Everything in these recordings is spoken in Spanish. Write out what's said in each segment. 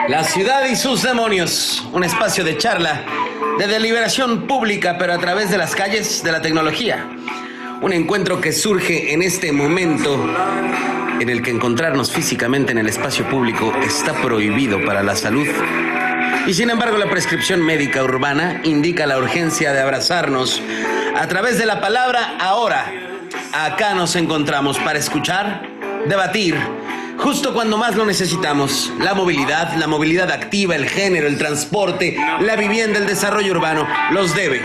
La ciudad y sus demonios, un espacio de charla, de deliberación pública, pero a través de las calles de la tecnología. Un encuentro que surge en este momento en el que encontrarnos físicamente en el espacio público está prohibido para la salud. Y sin embargo, la prescripción médica urbana indica la urgencia de abrazarnos a través de la palabra ahora. Acá nos encontramos para escuchar, debatir, justo cuando más lo necesitamos. La movilidad activa, el género, el transporte, la vivienda, el desarrollo urbano, los debe.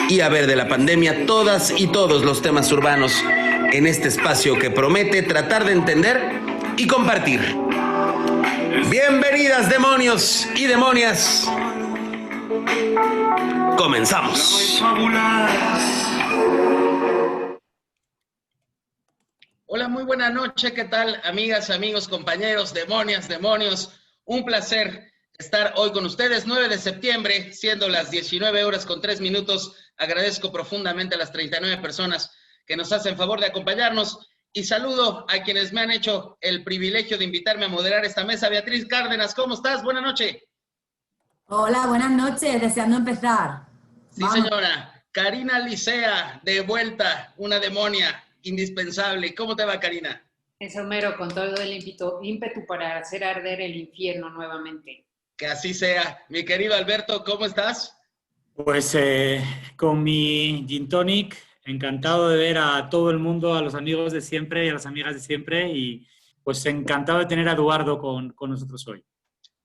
Y a ver de la pandemia, todas y todos los temas urbanos en este espacio que promete tratar de entender y compartir. Bienvenidas, demonios y demonias. Comenzamos. Hola, muy buena noche. ¿Qué tal, amigas, amigos, compañeros, demonias, demonios? Un placer estar hoy con ustedes. 9 de septiembre, siendo las 19:03. Agradezco profundamente a las 39 personas que nos hacen favor de acompañarnos. Y saludo a quienes me han hecho el privilegio de invitarme a moderar esta mesa. Beatriz Cárdenas, ¿cómo estás? Buenas noches. Hola, buenas noches. Deseando empezar. Sí, señora. Karina Licea, de vuelta, una demonia indispensable. ¿Cómo te va, Karina? Eso mero, con todo el ímpetu para hacer arder el infierno nuevamente. Que así sea. Mi querido Alberto, ¿cómo estás? Pues con mi gin tonic, encantado de ver a todo el mundo, a los amigos de siempre y a las amigas de siempre, y pues encantado de tener a Eduardo con nosotros hoy.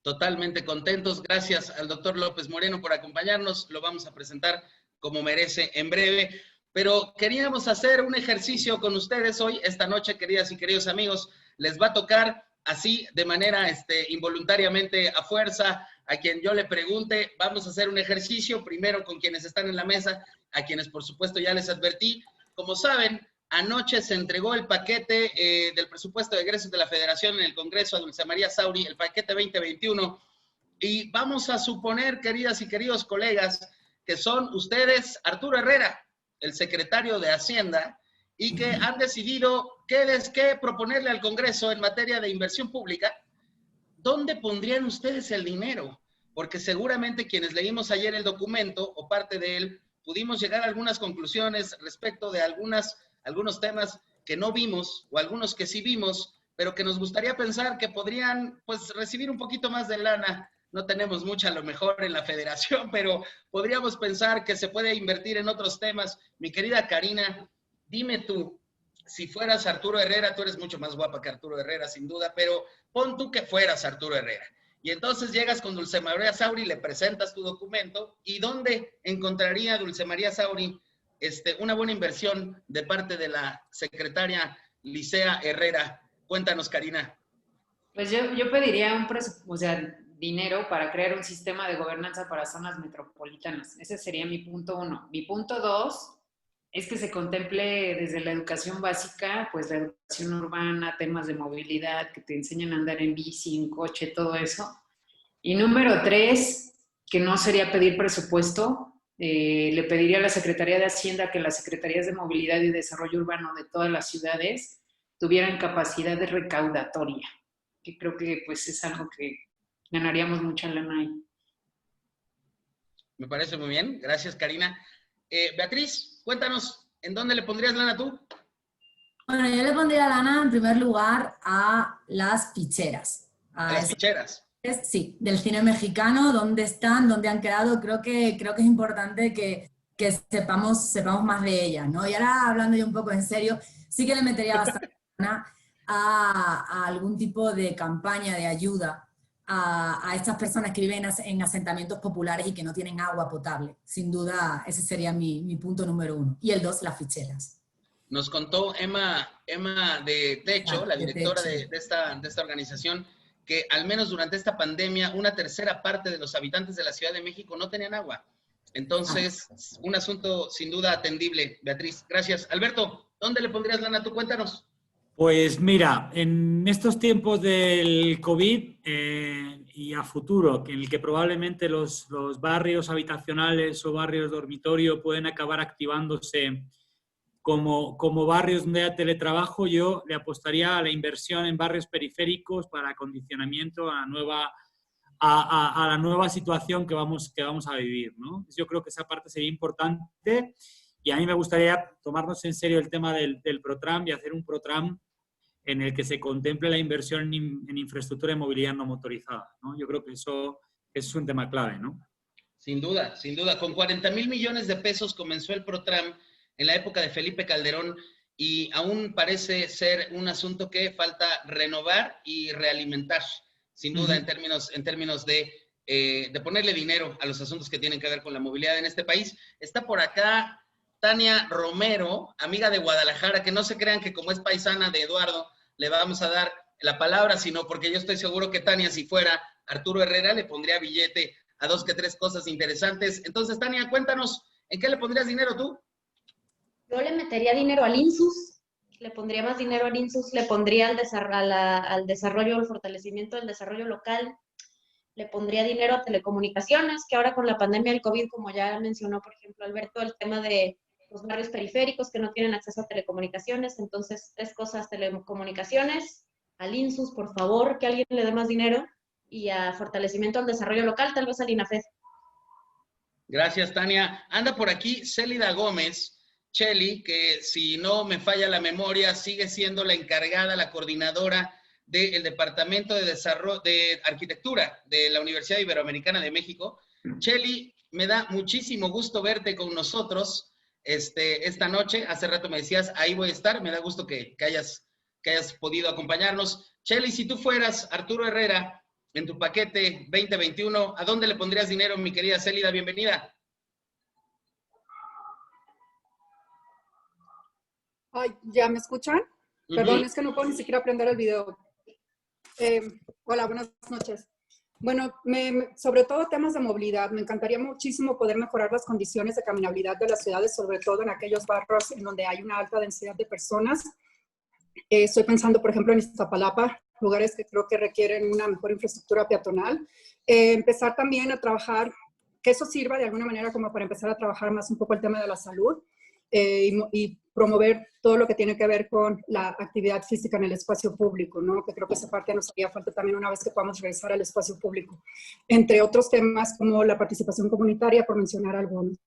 Totalmente contentos. Gracias al doctor López Moreno por acompañarnos. Lo vamos a presentar como merece en breve. Pero queríamos hacer un ejercicio con ustedes hoy, esta noche, queridas y queridos amigos. Les va a tocar así, de manera involuntariamente, a fuerza, a quien yo le pregunte. Vamos a hacer un ejercicio, primero con quienes están en la mesa, a quienes por supuesto ya les advertí. Como saben, anoche se entregó el paquete del presupuesto de egresos de la Federación en el Congreso a Dulce María Sauri, el paquete 2021, y vamos a suponer, queridas y queridos colegas, que son ustedes Arturo Herrera, el secretario de Hacienda, y que han decidido qué proponerle al Congreso en materia de inversión pública. ¿Dónde pondrían ustedes el dinero? Porque seguramente quienes leímos ayer el documento o parte de él, pudimos llegar a algunas conclusiones respecto de algunos temas que no vimos o algunos que sí vimos, pero que nos gustaría pensar que podrían pues recibir un poquito más de lana. No tenemos mucha a lo mejor en la federación, pero podríamos pensar que se puede invertir en otros temas. Mi querida Karina, dime tú, si fueras Arturo Herrera, tú eres mucho más guapa que Arturo Herrera, sin duda, pero pon tú que fueras Arturo Herrera. Y entonces llegas con Dulce María Sauri, le presentas tu documento, ¿y dónde encontraría Dulce María Sauri una buena inversión de parte de la secretaria Licea Herrera? Cuéntanos, Karina. Pues yo pediría dinero para crear un sistema de gobernanza para zonas metropolitanas. Ese sería mi punto 1. Mi punto 2 es que se contemple desde la educación básica, pues la educación urbana, temas de movilidad, que te enseñan a andar en bici, en coche, todo eso. Y número 3, que no sería pedir presupuesto, le pediría a la Secretaría de Hacienda que las Secretarías de Movilidad y Desarrollo Urbano de todas las ciudades tuvieran capacidad de recaudatoria, que creo que pues es algo que ganaríamos mucha lana ahí. Me parece muy bien. Gracias, Karina. Beatriz, cuéntanos, ¿en dónde le pondrías lana tú? Bueno, yo le pondría lana en primer lugar a las ficheras. ¿A las ficheras? Sí, del cine mexicano, dónde están, dónde han quedado. Creo que es importante que sepamos más de ellas, ¿no? Y ahora, hablando yo un poco en serio, sí que le metería bastante lana a algún tipo de campaña de ayuda a estas personas que viven en asentamientos populares y que no tienen agua potable. Sin duda, ese sería mi punto número 1. Y el 2, las ficheras. Nos contó Emma de Techo, la directora de esta organización, que al menos durante esta pandemia, una tercera parte de los habitantes de la Ciudad de México no tenían agua. Entonces, un asunto sin duda atendible, Beatriz. Gracias. Alberto, ¿dónde le pondrías lana tú? Cuéntanos. Pues mira, en estos tiempos del COVID y a futuro, en el que probablemente los barrios habitacionales o barrios dormitorio pueden acabar activándose como barrios donde haya teletrabajo, yo le apostaría a la inversión en barrios periféricos para acondicionamiento a la nueva situación que vamos a vivir, ¿no? Yo creo que esa parte sería importante y a mí me gustaría tomarnos en serio el tema del ProTram y hacer un ProTram en el que se contemple la inversión en infraestructura de movilidad no motorizada, ¿no? Yo creo que eso es un tema clave, ¿no? Sin duda, sin duda. Con 40,000 millones de pesos comenzó el ProTram en la época de Felipe Calderón y aún parece ser un asunto que falta renovar y realimentar, sin duda, en términos de ponerle dinero a los asuntos que tienen que ver con la movilidad en este país. Está por acá Tania Romero, amiga de Guadalajara, que no se crean que como es paisana de Eduardo, le vamos a dar la palabra, sino porque yo estoy seguro que Tania, si fuera Arturo Herrera, le pondría billete a 2 que 3 cosas interesantes. Entonces, Tania, cuéntanos, ¿en qué le pondrías dinero tú? Yo le metería dinero al INSUS, le pondría más dinero al INSUS, le pondría al desarrollo, al fortalecimiento del desarrollo local, le pondría dinero a telecomunicaciones, que ahora con la pandemia del COVID, como ya mencionó, por ejemplo, Alberto, el tema de los barrios periféricos que no tienen acceso a telecomunicaciones, entonces 3 cosas: telecomunicaciones, al INSUS, por favor, que alguien le dé más dinero, y a fortalecimiento al desarrollo local, tal vez al INAFED. Gracias, Tania. Anda por aquí Célida Gómez, Cheli, que si no me falla la memoria, sigue siendo la encargada, la coordinadora del Departamento de Desarrollo de Arquitectura de la Universidad Iberoamericana de México. Cheli, me da muchísimo gusto verte con nosotros esta noche. Hace rato me decías, ahí voy a estar. Me da gusto que hayas podido acompañarnos. Cheli, si tú fueras Arturo Herrera en tu paquete 2021, ¿a dónde le pondrías dinero, mi querida Célida? Bienvenida. Ay, ¿ya me escuchan? Perdón, es que no puedo ni siquiera prender el video. Hola, buenas noches. Bueno, sobre todo temas de movilidad. Me encantaría muchísimo poder mejorar las condiciones de caminabilidad de las ciudades, sobre todo en aquellos barrios en donde hay una alta densidad de personas. Estoy pensando, por ejemplo, en Iztapalapa, lugares que creo que requieren una mejor infraestructura peatonal. Empezar también a trabajar, que eso sirva de alguna manera como para empezar a trabajar más un poco el tema de la salud y promover todo lo que tiene que ver con la actividad física en el espacio público, ¿no? Que creo que esa parte nos haría falta también una vez que podamos regresar al espacio público. Entre otros temas como la participación comunitaria, por mencionar algunos.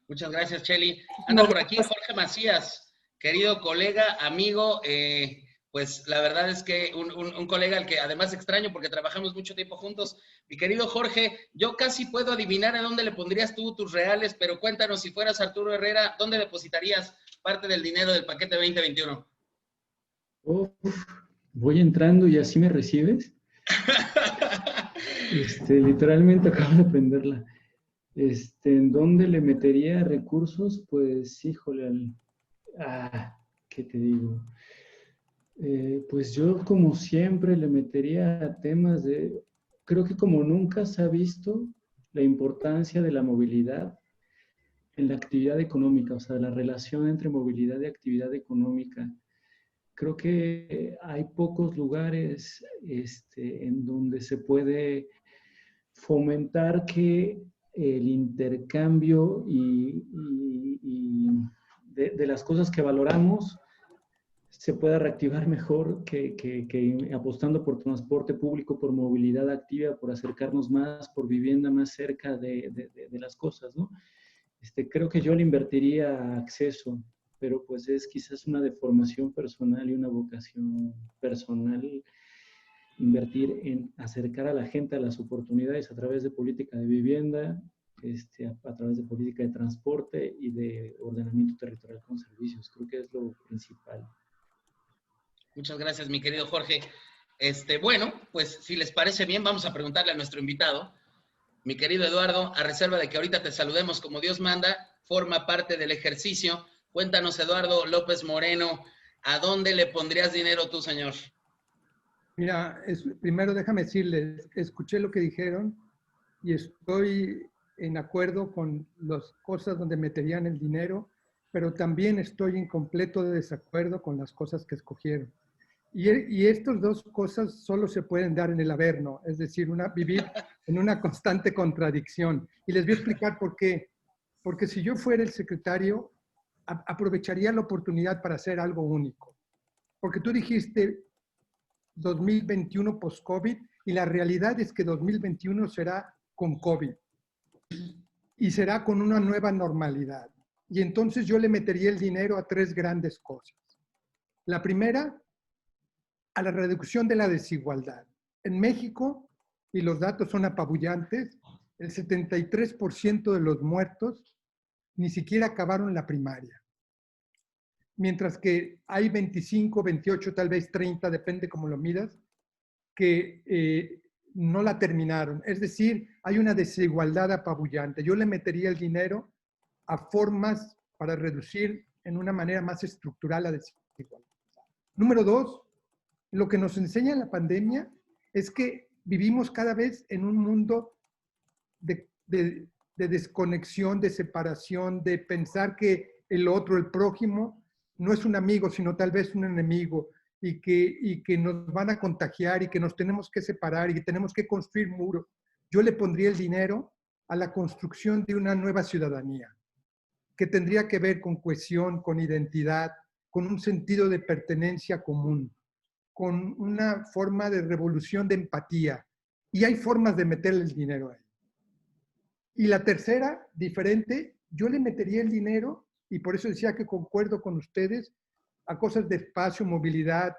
Muchas gracias, Cheli. Anda por aquí Jorge Macías, querido colega, amigo, pues la verdad es que un colega al que además extraño porque trabajamos mucho tiempo juntos. Mi querido Jorge, yo casi puedo adivinar a dónde le pondrías tú tus reales, pero cuéntanos, si fueras Arturo Herrera, ¿dónde depositarías parte del dinero del paquete 2021? Voy entrando y así me recibes. Literalmente acabo de aprenderla. ¿En dónde le metería recursos? Pues, híjole, ¿qué te digo? Pues yo, como siempre, le metería a temas creo que como nunca se ha visto la importancia de la movilidad en la actividad económica, o sea, la relación entre movilidad y actividad económica. Creo que hay pocos lugares en donde se puede fomentar que el intercambio y de las cosas que valoramos se pueda reactivar mejor que apostando por transporte público, por movilidad activa, por acercarnos más, por vivienda más cerca de las cosas, ¿no? Creo que yo le invertiría acceso, pero pues es quizás una deformación personal y una vocación personal invertir en acercar a la gente a las oportunidades a través de política de vivienda, a través de política de transporte y de ordenamiento territorial con servicios. Creo que es lo principal. Muchas gracias, mi querido Jorge. Bueno, pues si les parece bien, vamos a preguntarle a nuestro invitado, mi querido Eduardo, a reserva de que ahorita te saludemos como Dios manda, forma parte del ejercicio. Cuéntanos, Eduardo López Moreno, ¿a dónde le pondrías dinero tú, señor? Mira, primero déjame decirles, escuché lo que dijeron y estoy en acuerdo con las cosas donde meterían el dinero, pero también estoy en completo desacuerdo con las cosas que escogieron. Y estas dos cosas solo se pueden dar en el Averno, es decir, vivir en una constante contradicción. Y les voy a explicar por qué. Porque si yo fuera el secretario, aprovecharía la oportunidad para hacer algo único. Porque tú dijiste 2021 post-COVID y la realidad es que 2021 será con COVID y será con una nueva normalidad. Y entonces yo le metería el dinero a 3 grandes cosas. La primera, a la reducción de la desigualdad. En México, y los datos son apabullantes, el 73% de los muertos ni siquiera acabaron la primaria. Mientras que hay 25, 28, tal vez 30, depende cómo lo midas, que no la terminaron. Es decir, hay una desigualdad apabullante. Yo le metería el dinero a formas para reducir en una manera más estructural la desigualdad. Número 2, lo que nos enseña la pandemia es que vivimos cada vez en un mundo de desconexión, de separación, de pensar que el otro, el prójimo, no es un amigo, sino tal vez un enemigo, y que nos van a contagiar y que nos tenemos que separar y que tenemos que construir muros. Yo le pondría el dinero a la construcción de una nueva ciudadanía, que tendría que ver con cohesión, con identidad, con un sentido de pertenencia común, con una forma de revolución de empatía. Y hay formas de meterle el dinero ahí. Y la tercera, diferente, yo le metería el dinero, y por eso decía que concuerdo con ustedes, a cosas de espacio, movilidad,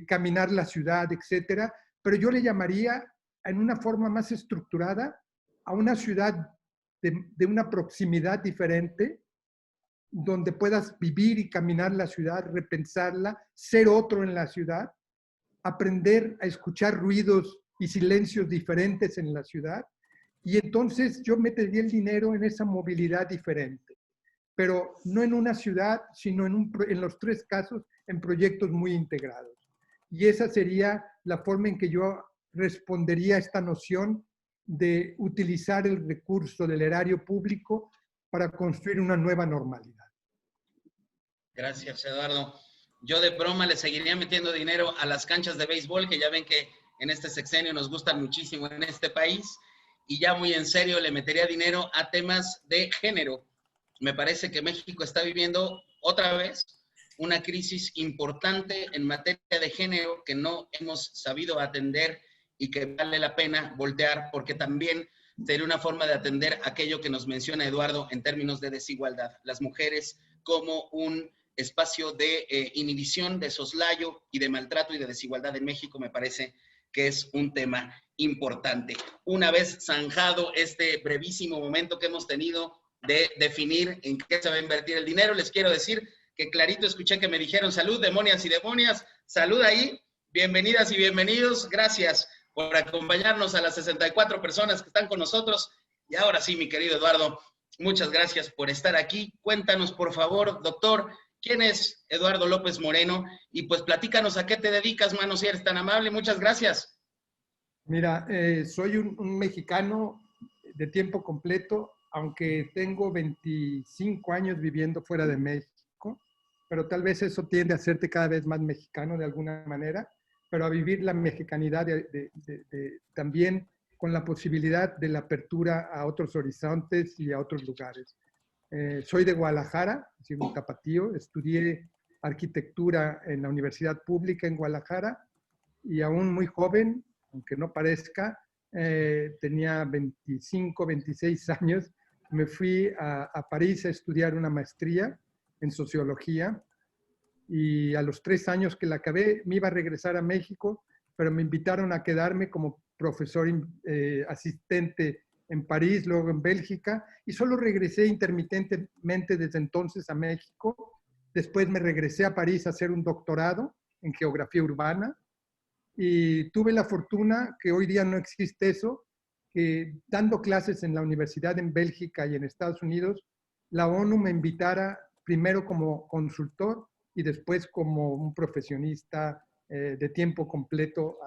caminar la ciudad, etcétera, pero yo le llamaría en una forma más estructurada a una ciudad de una proximidad diferente, donde puedas vivir y caminar la ciudad, repensarla, ser otro en la ciudad, aprender a escuchar ruidos y silencios diferentes en la ciudad, y entonces yo metería el dinero en esa movilidad diferente, pero no en una ciudad, sino en los 3 casos, en proyectos muy integrados. Y esa sería la forma en que yo respondería a esta noción de utilizar el recurso del erario público para construir una nueva normalidad. Gracias, Eduardo. Yo de broma le seguiría metiendo dinero a las canchas de béisbol, que ya ven que en este sexenio nos gustan muchísimo en este país, y ya muy en serio le metería dinero a temas de género. Me parece que México está viviendo otra vez una crisis importante en materia de género que no hemos sabido atender y que vale la pena voltear, porque también sería una forma de atender aquello que nos menciona Eduardo en términos de desigualdad. Las mujeres como un espacio de inhibición, de soslayo y de maltrato y de desigualdad en México, me parece que es un tema importante. Una vez zanjado este brevísimo momento que hemos tenido de definir en qué se va a invertir el dinero, les quiero decir que clarito escuché que me dijeron salud, demonias y demonias, salud ahí, bienvenidas y bienvenidos, gracias por acompañarnos a las 64 personas que están con nosotros. Y ahora sí, mi querido Eduardo, muchas gracias por estar aquí. Cuéntanos, por favor, doctor, ¿quién es Eduardo López Moreno? Y pues platícanos a qué te dedicas, mano, si eres tan amable. Muchas gracias. Mira, soy un mexicano de tiempo completo, aunque tengo 25 años viviendo fuera de México, pero tal vez eso tiende a hacerte cada vez más mexicano de alguna manera, pero a vivir la mexicanidad también con la posibilidad de la apertura a otros horizontes y a otros lugares. Soy de Guadalajara, soy un tapatío, estudié arquitectura en la Universidad Pública en Guadalajara y aún muy joven, aunque no parezca, tenía 25, 26 años, me fui a París a estudiar una maestría en sociología y a los 3 años que la acabé me iba a regresar a México, pero me invitaron a quedarme como profesor asistente en París, luego en Bélgica, y solo regresé intermitentemente desde entonces a México. Después me regresé a París a hacer un doctorado en geografía urbana y tuve la fortuna, que hoy día no existe eso, que dando clases en la universidad en Bélgica y en Estados Unidos, la ONU me invitara primero como consultor y después como un profesionista de tiempo completo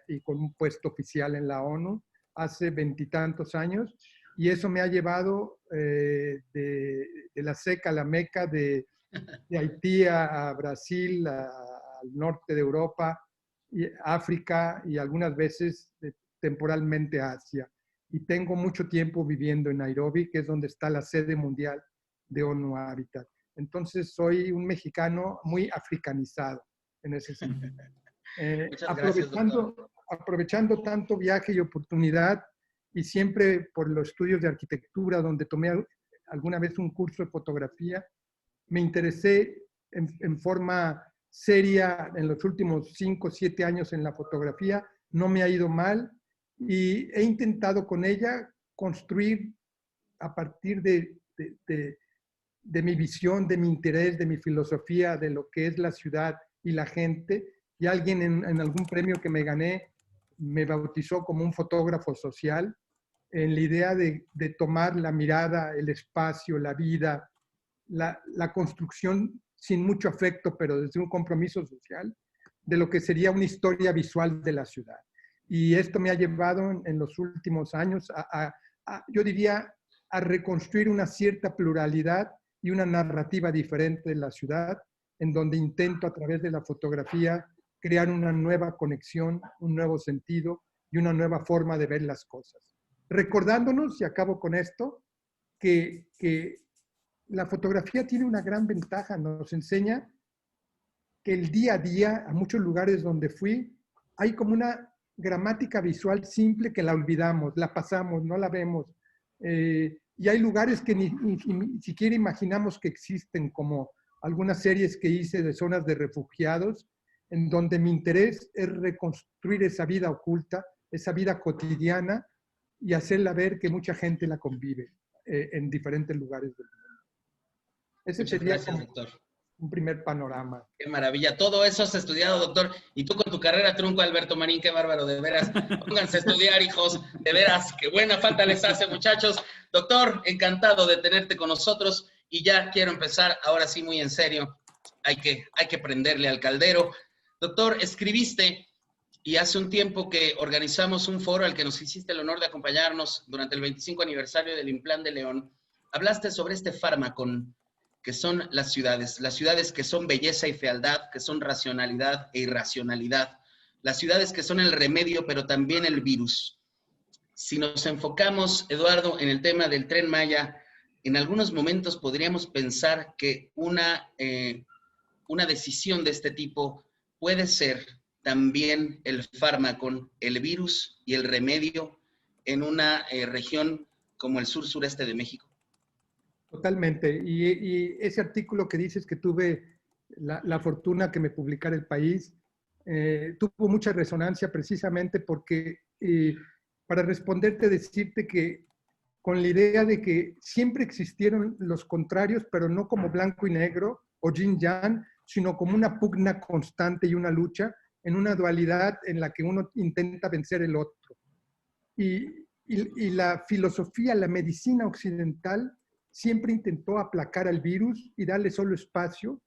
y con un puesto oficial en la ONU hace 20 y tantos años. Y eso me ha llevado de la seca a la meca, de Haití a Brasil, al norte de Europa, y África y algunas veces temporalmente a Asia. Y tengo mucho tiempo viviendo en Nairobi, que es donde está la sede mundial de ONU Habitat. Entonces soy un mexicano muy africanizado en ese sentido. Muchas gracias, doctor. Aprovechando tanto viaje y oportunidad, y siempre por los estudios de arquitectura, donde tomé alguna vez un curso de fotografía, me interesé en forma seria en los últimos 5 o 7 años en la fotografía. No me ha ido mal y he intentado con ella construir a partir de mi visión, de mi interés, de mi filosofía, de lo que es la ciudad y la gente. Y alguien en algún premio que me gané me bautizó como un fotógrafo social, en la idea de tomar la mirada, el espacio, la vida, la construcción sin mucho afecto, pero desde un compromiso social, de lo que sería una historia visual de la ciudad. Y esto me ha llevado en los últimos años yo diría, a reconstruir una cierta pluralidad y una narrativa diferente de la ciudad, en donde intento a través de la fotografía crear una nueva conexión, un nuevo sentido y una nueva forma de ver las cosas. Recordándonos, y acabo con esto, que la fotografía tiene una gran ventaja, nos enseña que el día a día, a muchos lugares donde fui, hay como una gramática visual simple que la olvidamos, la pasamos, no la vemos. Y hay lugares que ni siquiera imaginamos que existen, como algunas series que hice de zonas de refugiados, en donde mi interés es reconstruir esa vida oculta, esa vida cotidiana, y hacerla ver que mucha gente la convive en diferentes lugares del mundo. Ese Muchas sería gracias, doctor. un primer panorama. Qué maravilla. Todo eso has estudiado, doctor. Y tú con tu carrera trunco, Alberto Marín, qué bárbaro, de veras. Pónganse a estudiar, hijos. De veras, qué buena falta les hace, muchachos. Doctor, encantado de tenerte con nosotros. Y ya quiero empezar, ahora sí, muy en serio. Hay que prenderle al caldero. Doctor, escribiste, y hace un tiempo que organizamos un foro al que nos hiciste el honor de acompañarnos durante el 25 aniversario del Implan de León. Hablaste sobre este fármaco que son las ciudades que son belleza y fealdad, que son racionalidad e irracionalidad, las ciudades que son el remedio, pero también el virus. Si nos enfocamos, Eduardo, en el tema del Tren Maya, en algunos momentos podríamos pensar que una decisión de este tipo puede ser también el fármaco, el virus y el remedio en una región como el sur-sureste de México. Totalmente. Y ese artículo que dices que tuve la fortuna que me publicara El País, tuvo mucha resonancia precisamente porque, para responderte, decirte que con la idea de que siempre existieron los contrarios, pero no como blanco y negro o yin-yang, sino como una pugna constante y una lucha en una dualidad en la que uno intenta vencer el otro. Y la filosofía, la medicina occidental, siempre intentó aplacar al virus y darle solo espacio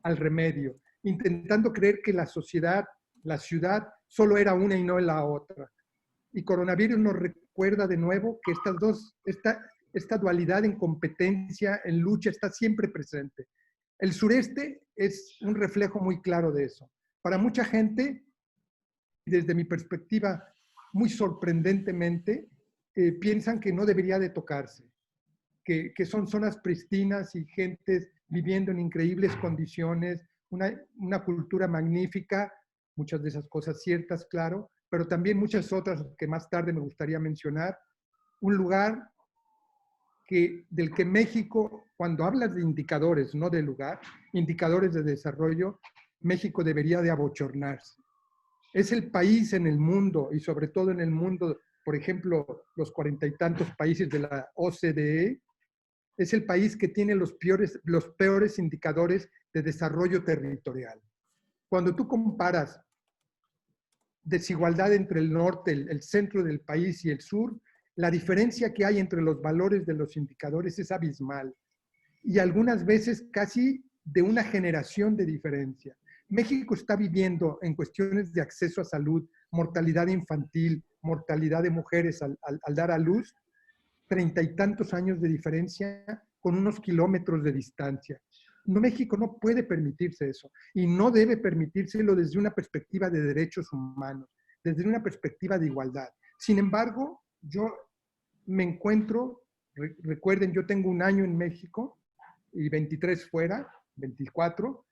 al remedio, intentando creer que la sociedad, la ciudad, solo era una y no la otra. Y coronavirus nos recuerda de nuevo que esta dualidad en competencia, en lucha, está siempre presente. El sureste es un reflejo muy claro de eso. Para mucha gente, desde mi perspectiva, muy sorprendentemente, piensan que no debería de tocarse. Que son zonas pristinas y gentes viviendo en increíbles condiciones, una cultura magnífica, muchas de esas cosas ciertas, claro, pero también muchas otras que más tarde me gustaría mencionar. Un lugar del que México, cuando hablas de indicadores, no de lugar, indicadores de desarrollo, México debería de abochornarse. Es el país en el mundo, y sobre todo en el mundo, por ejemplo, los 40 y tantos países de la OCDE, es el país que tiene los peores indicadores de desarrollo territorial. Cuando tú comparas desigualdad entre el norte, el centro del país y el sur, la diferencia que hay entre los valores de los indicadores es abismal. Y algunas veces casi de una generación de diferencia. México está viviendo en cuestiones de acceso a salud, mortalidad infantil, mortalidad de mujeres al dar a luz, 30 y tantos años de diferencia con unos kilómetros de distancia. México no puede permitirse eso y no debe permitírselo desde una perspectiva de derechos humanos, desde una perspectiva de igualdad. Sin embargo, yo me encuentro, recuerden, yo tengo un año en México y 23 fuera, 24,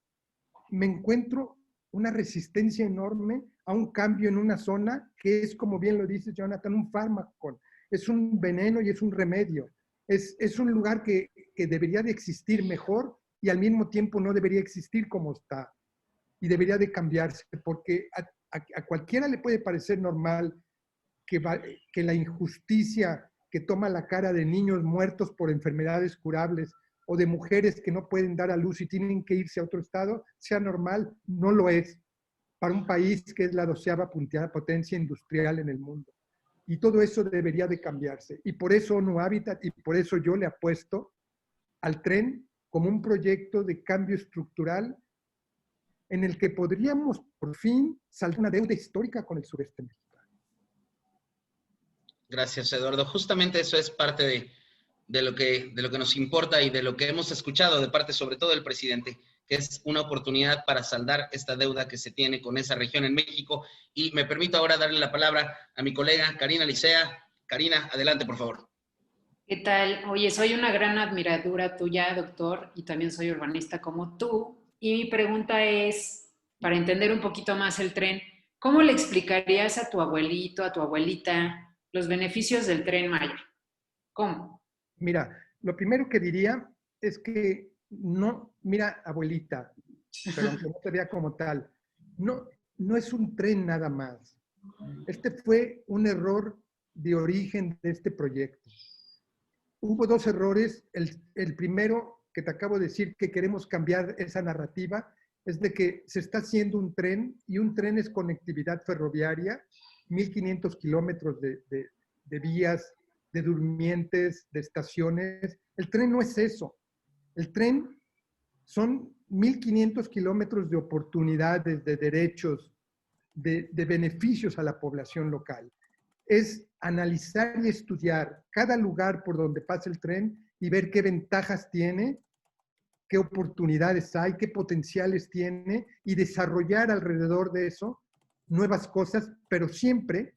me encuentro una resistencia enorme a un cambio en una zona que es, como bien lo dice Jonathan, un fármaco, es un veneno y es un remedio. Es un lugar que debería de existir mejor y al mismo tiempo no debería existir como está. Y debería de cambiarse, porque a cualquiera le puede parecer normal que la injusticia que toma la cara de niños muertos por enfermedades curables o de mujeres que no pueden dar a luz y tienen que irse a otro estado sea normal. No lo es para un país que es la 12ª potencia industrial en el mundo. Y todo eso debería de cambiarse. Y por eso ONU Habitat y por eso yo le apuesto al tren como un proyecto de cambio estructural en el que podríamos por fin saldar una deuda histórica con el sureste mexicano. Gracias, Eduardo. Justamente eso es parte de lo que nos importa y de lo que hemos escuchado de parte sobre todo del presidente, que es una oportunidad para saldar esta deuda que se tiene con esa región en México. Y me permito ahora darle la palabra a mi colega Karina Licea. Karina, adelante, por favor. ¿Qué tal? Oye, soy una gran admiradora tuya, doctor, y también soy urbanista como tú. Y mi pregunta es, para entender un poquito más el tren, ¿cómo le explicarías a tu abuelito, a tu abuelita, los beneficios del Tren Maya? ¿Cómo? Mira, lo primero que diría es que no, mira, abuelita, pero aunque no te vea como tal, no es un tren nada más. Este fue un error de origen de este proyecto. Hubo dos errores. El primero, que te acabo de decir, que queremos cambiar esa narrativa, es de que se está haciendo un tren, y un tren es conectividad ferroviaria, 1.500 kilómetros de vías, de durmientes, de estaciones. El tren no es eso. El tren son 1.500 kilómetros de oportunidades, de derechos, de beneficios a la población local. Es analizar y estudiar cada lugar por donde pasa el tren y ver qué ventajas tiene, qué oportunidades hay, qué potenciales tiene, y desarrollar alrededor de eso nuevas cosas, pero siempre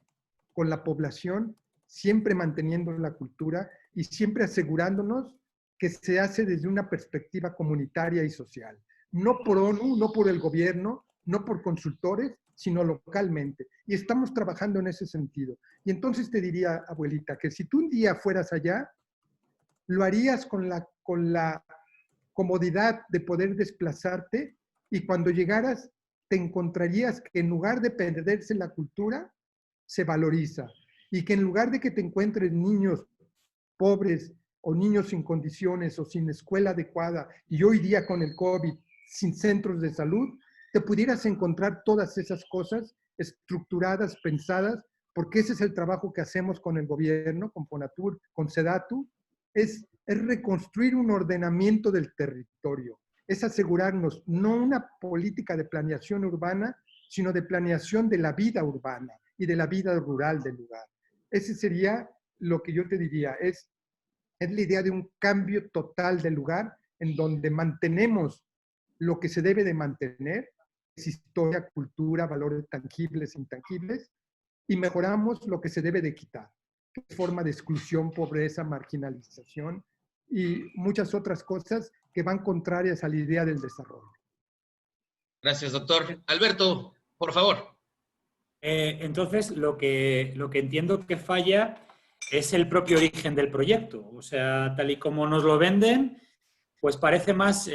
con la población, siempre manteniendo la cultura y siempre asegurándonos que se hace desde una perspectiva comunitaria y social. No por ONU, no por el gobierno, no por consultores, sino localmente. Y estamos trabajando en ese sentido. Y entonces te diría, abuelita, que si tú un día fueras allá, lo harías con la comodidad de poder desplazarte, y cuando llegaras te encontrarías que en lugar de perderse la cultura, se valoriza. Y que en lugar de que te encuentres niños pobres o niños sin condiciones o sin escuela adecuada, y hoy día con el COVID sin centros de salud, te pudieras encontrar todas esas cosas estructuradas, pensadas, porque ese es el trabajo que hacemos con el gobierno, con Fonatur, con Sedatu, es reconstruir un ordenamiento del territorio, es asegurarnos no una política de planeación urbana, sino de planeación de la vida urbana y de la vida rural del lugar. Ese sería lo que yo te diría, es la idea de un cambio total del lugar en donde mantenemos lo que se debe de mantener, es historia, cultura, valores tangibles e intangibles, y mejoramos lo que se debe de quitar, que es forma de exclusión, pobreza, marginalización y muchas otras cosas que van contrarias a la idea del desarrollo. Gracias, doctor. Alberto, por favor. Entonces, lo que entiendo que falla es el propio origen del proyecto. O sea, tal y como nos lo venden, pues parece más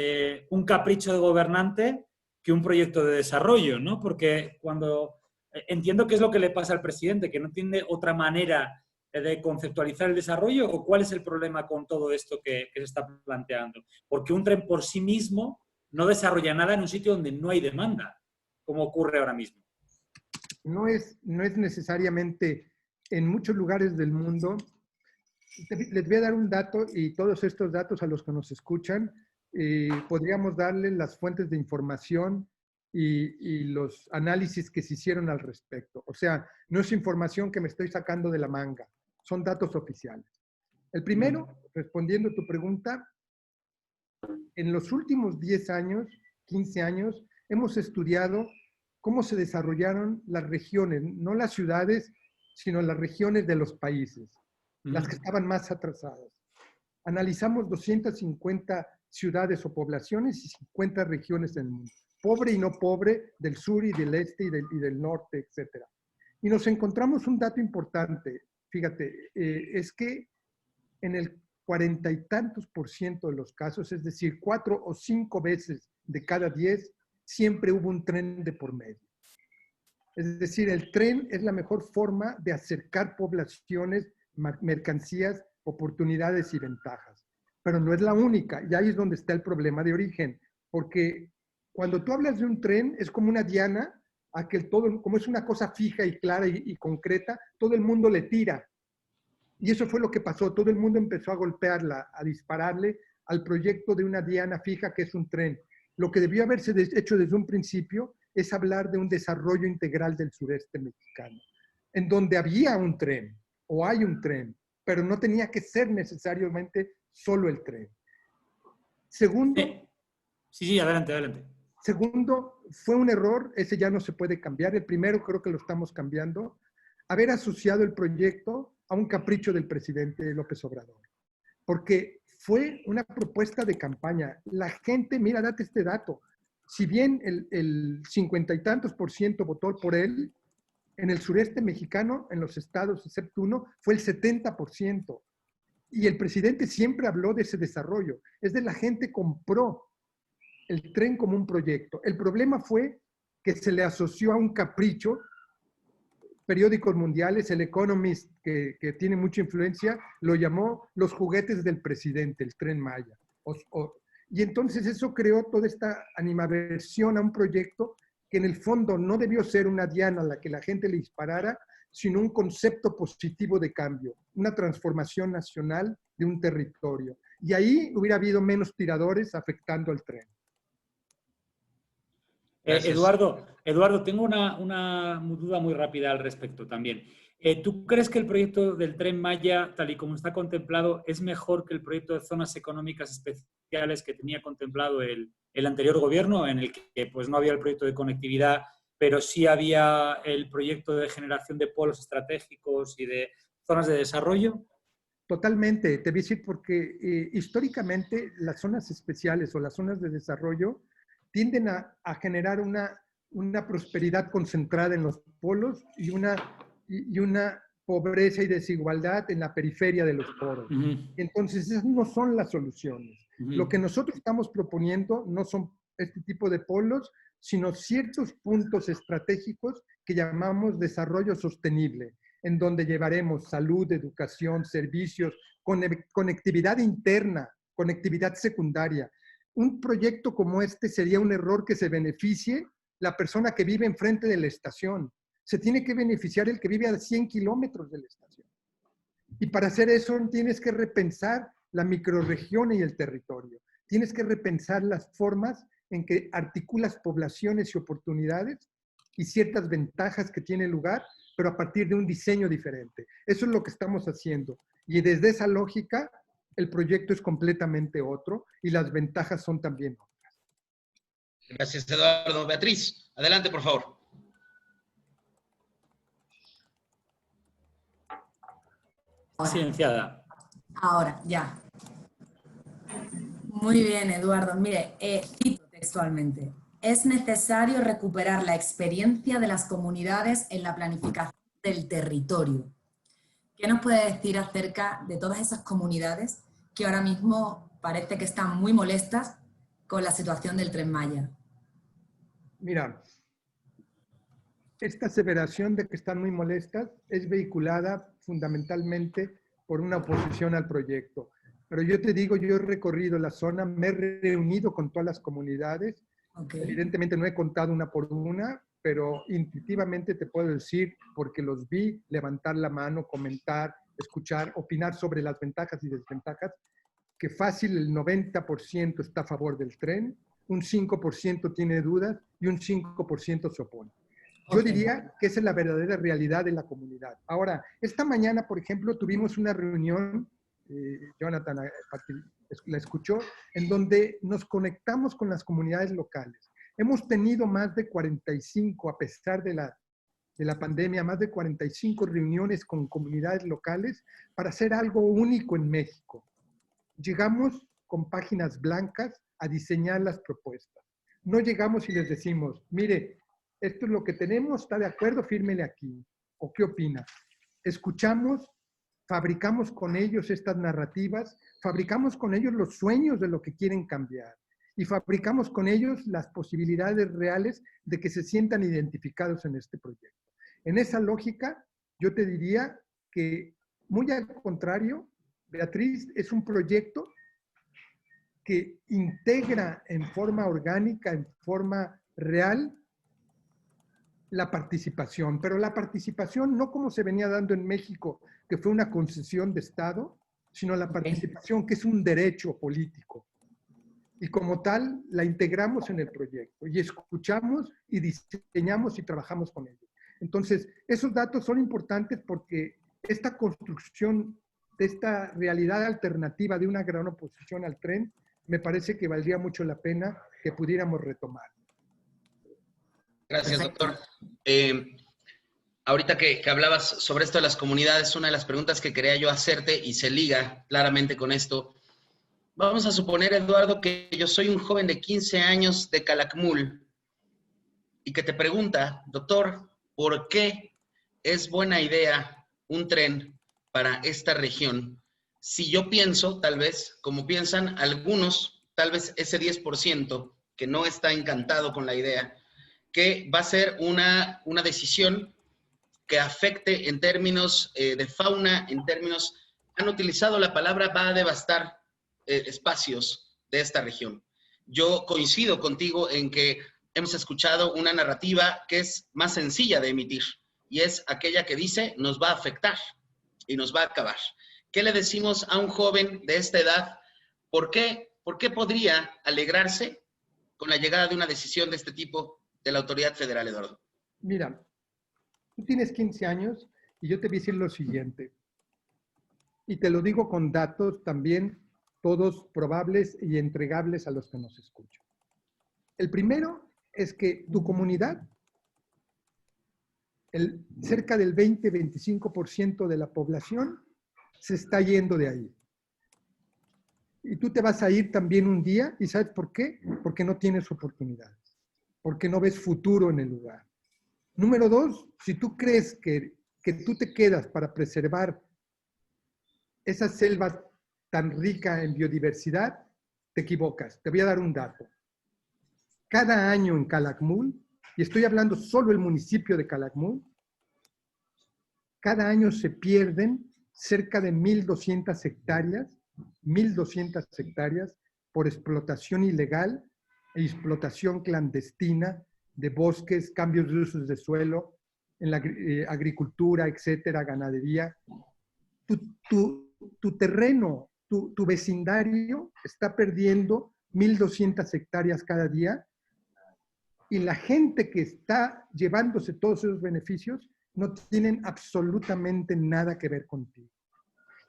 un capricho de gobernante que un proyecto de desarrollo, ¿no? Porque cuando entiendo qué es lo que le pasa al presidente, que no tiene otra manera de conceptualizar el desarrollo, o cuál es el problema con todo esto que se está planteando. Porque un tren por sí mismo no desarrolla nada en un sitio donde no hay demanda, como ocurre ahora mismo. No es necesariamente en muchos lugares del mundo. Les voy a dar un dato, y todos estos datos a los que nos escuchan, podríamos darles las fuentes de información y los análisis que se hicieron al respecto. O sea, no es información que me estoy sacando de la manga, son datos oficiales. El primero, respondiendo a tu pregunta, en los últimos 10 años, 15 años, hemos estudiado cómo se desarrollaron las regiones, no las ciudades, sino las regiones de los países, las que estaban más atrasadas. Analizamos 250 ciudades o poblaciones y 50 regiones en el mundo. Pobre y no pobre, del sur y del este y del norte, etc. Y nos encontramos un dato importante, fíjate, es que en el 40 y tantos % de los casos, es decir, 4 o 5 veces de cada 10, siempre hubo un tren de por medio. Es decir, el tren es la mejor forma de acercar poblaciones, mercancías, oportunidades y ventajas. Pero no es la única, y ahí es donde está el problema de origen, porque cuando tú hablas de un tren, es como una diana a que como es una cosa fija y clara y concreta, todo el mundo le tira. Y eso fue lo que pasó, todo el mundo empezó a golpearla, a dispararle al proyecto de una diana fija que es un tren. Lo que debió haberse hecho desde un principio es hablar de un desarrollo integral del sureste mexicano, en donde había un tren, o hay un tren, pero no tenía que ser necesariamente solo el tren. Segundo... Sí, adelante, adelante. Segundo, fue un error, ese ya no se puede cambiar. El primero creo que lo estamos cambiando, haber asociado el proyecto a un capricho del presidente López Obrador. Porque fue una propuesta de campaña. La gente, mira, date este dato, si bien el 50 y tantos % votó por él, en el sureste mexicano, en los estados excepto uno, fue el 70%. Y el presidente siempre habló de ese desarrollo. Es de la gente compró el tren como un proyecto. El problema fue que se le asoció a un capricho. Periódicos mundiales, el Economist, que tiene mucha influencia, lo llamó los juguetes del presidente, el Tren Maya. Y entonces eso creó toda esta animadversión a un proyecto que en el fondo no debió ser una diana a la que la gente le disparara, sino un concepto positivo de cambio, una transformación nacional de un territorio. Y ahí hubiera habido menos tiradores afectando al tren. Eduardo, tengo una duda muy rápida al respecto también. ¿Tú crees que el proyecto del Tren Maya, tal y como está contemplado, es mejor que el proyecto de zonas económicas especiales que tenía contemplado el anterior gobierno, en el que pues, no había el proyecto de conectividad, pero sí había el proyecto de generación de polos estratégicos y de zonas de desarrollo? Totalmente, te voy a decir porque históricamente las zonas especiales o las zonas de desarrollo tienden a generar una prosperidad concentrada en los polos y una pobreza y desigualdad en la periferia de los polos. Entonces, esas no son las soluciones. Lo que nosotros estamos proponiendo no son este tipo de polos, sino ciertos puntos estratégicos que llamamos desarrollo sostenible, en donde llevaremos salud, educación, servicios, conectividad interna, conectividad secundaria. Un proyecto como este sería un error que se beneficie la persona que vive enfrente de la estación. Se tiene que beneficiar el que vive a 100 kilómetros de la estación. Y para hacer eso tienes que repensar la microrregión y el territorio. Tienes que repensar las formas en que articulas poblaciones y oportunidades y ciertas ventajas que tienen lugar, pero a partir de un diseño diferente. Eso es lo que estamos haciendo. Y desde esa lógica, el proyecto es completamente otro y las ventajas son también otras. Gracias, Eduardo. Beatriz, adelante, por favor. Silenciada. Ahora, ya. Muy bien, Eduardo. Mire, cito textualmente. Es necesario recuperar la experiencia de las comunidades en la planificación del territorio. ¿Qué nos puede decir acerca de todas esas comunidades que ahora mismo parece que están muy molestas con la situación del Tren Maya? Mira, esta aseveración de que están muy molestas es vehiculada fundamentalmente por una oposición al proyecto. Pero yo te digo, yo he recorrido la zona, me he reunido con todas las comunidades. Okay. Evidentemente no he contado una por una, pero intuitivamente te puedo decir, porque los vi levantar la mano, comentar, escuchar, opinar sobre las ventajas y desventajas, que fácil el 90% está a favor del tren, un 5% tiene dudas y un 5% se opone. Yo diría que esa es la verdadera realidad de la comunidad. Ahora, esta mañana, por ejemplo, tuvimos una reunión, Jonathan la escuchó, en donde nos conectamos con las comunidades locales. Hemos tenido más de 45, a pesar de la pandemia, más de 45 reuniones con comunidades locales para hacer algo único en México. Llegamos con páginas blancas a diseñar las propuestas. No llegamos y les decimos, mire, esto es lo que tenemos, ¿está de acuerdo? Fírmele aquí. ¿O qué opina? Escuchamos, fabricamos con ellos estas narrativas, fabricamos con ellos los sueños de lo que quieren cambiar y fabricamos con ellos las posibilidades reales de que se sientan identificados en este proyecto. En esa lógica, yo te diría que, muy al contrario, Beatriz, es un proyecto que integra en forma orgánica, en forma real, la participación, pero la participación no como se venía dando en México, que fue una concesión de Estado, sino la participación que es un derecho político. Y como tal, la integramos en el proyecto y escuchamos y diseñamos y trabajamos con ellos. Entonces, esos datos son importantes porque esta construcción de esta realidad alternativa de una gran oposición al tren, me parece que valdría mucho la pena que pudiéramos retomar. Gracias, doctor. Ahorita que hablabas sobre esto de las comunidades, una de las preguntas que quería yo hacerte, y se liga claramente con esto, vamos a suponer, Eduardo, que yo soy un joven de 15 años de Calakmul y que te pregunta, doctor, ¿por qué es buena idea un tren para esta región? Si yo pienso, tal vez, como piensan algunos, tal vez ese 10% que no está encantado con la idea, que va a ser una decisión que afecte en términos de fauna, en términos, han utilizado la palabra, va a devastar espacios de esta región. Yo coincido contigo en que hemos escuchado una narrativa que es más sencilla de emitir, y es aquella que dice, nos va a afectar y nos va a acabar. ¿Qué le decimos a un joven de esta edad? ¿Por qué podría alegrarse con la llegada de una decisión de este tipo de la autoridad federal, Eduardo? Mira, tú tienes 15 años y yo te voy a decir lo siguiente. Y te lo digo con datos también, todos probables y entregables a los que nos escuchan. El primero es que tu comunidad, cerca del 20-25% de la población se está yendo de ahí. Y tú te vas a ir también un día, ¿y sabes por qué? Porque no tienes oportunidades, porque no ves futuro en el lugar. Número dos, si tú crees que tú te quedas para preservar esa selva tan rica en biodiversidad, te equivocas. Te voy a dar un dato. Cada año en Calakmul, y estoy hablando solo del municipio de Calakmul, cada año se pierden cerca de 1.200 hectáreas por explotación ilegal e explotación clandestina de bosques, cambios de usos de suelo, en la agricultura, etcétera, ganadería. Tu terreno, tu vecindario está perdiendo 1.200 hectáreas cada día y la gente que está llevándose todos esos beneficios no tienen absolutamente nada que ver contigo.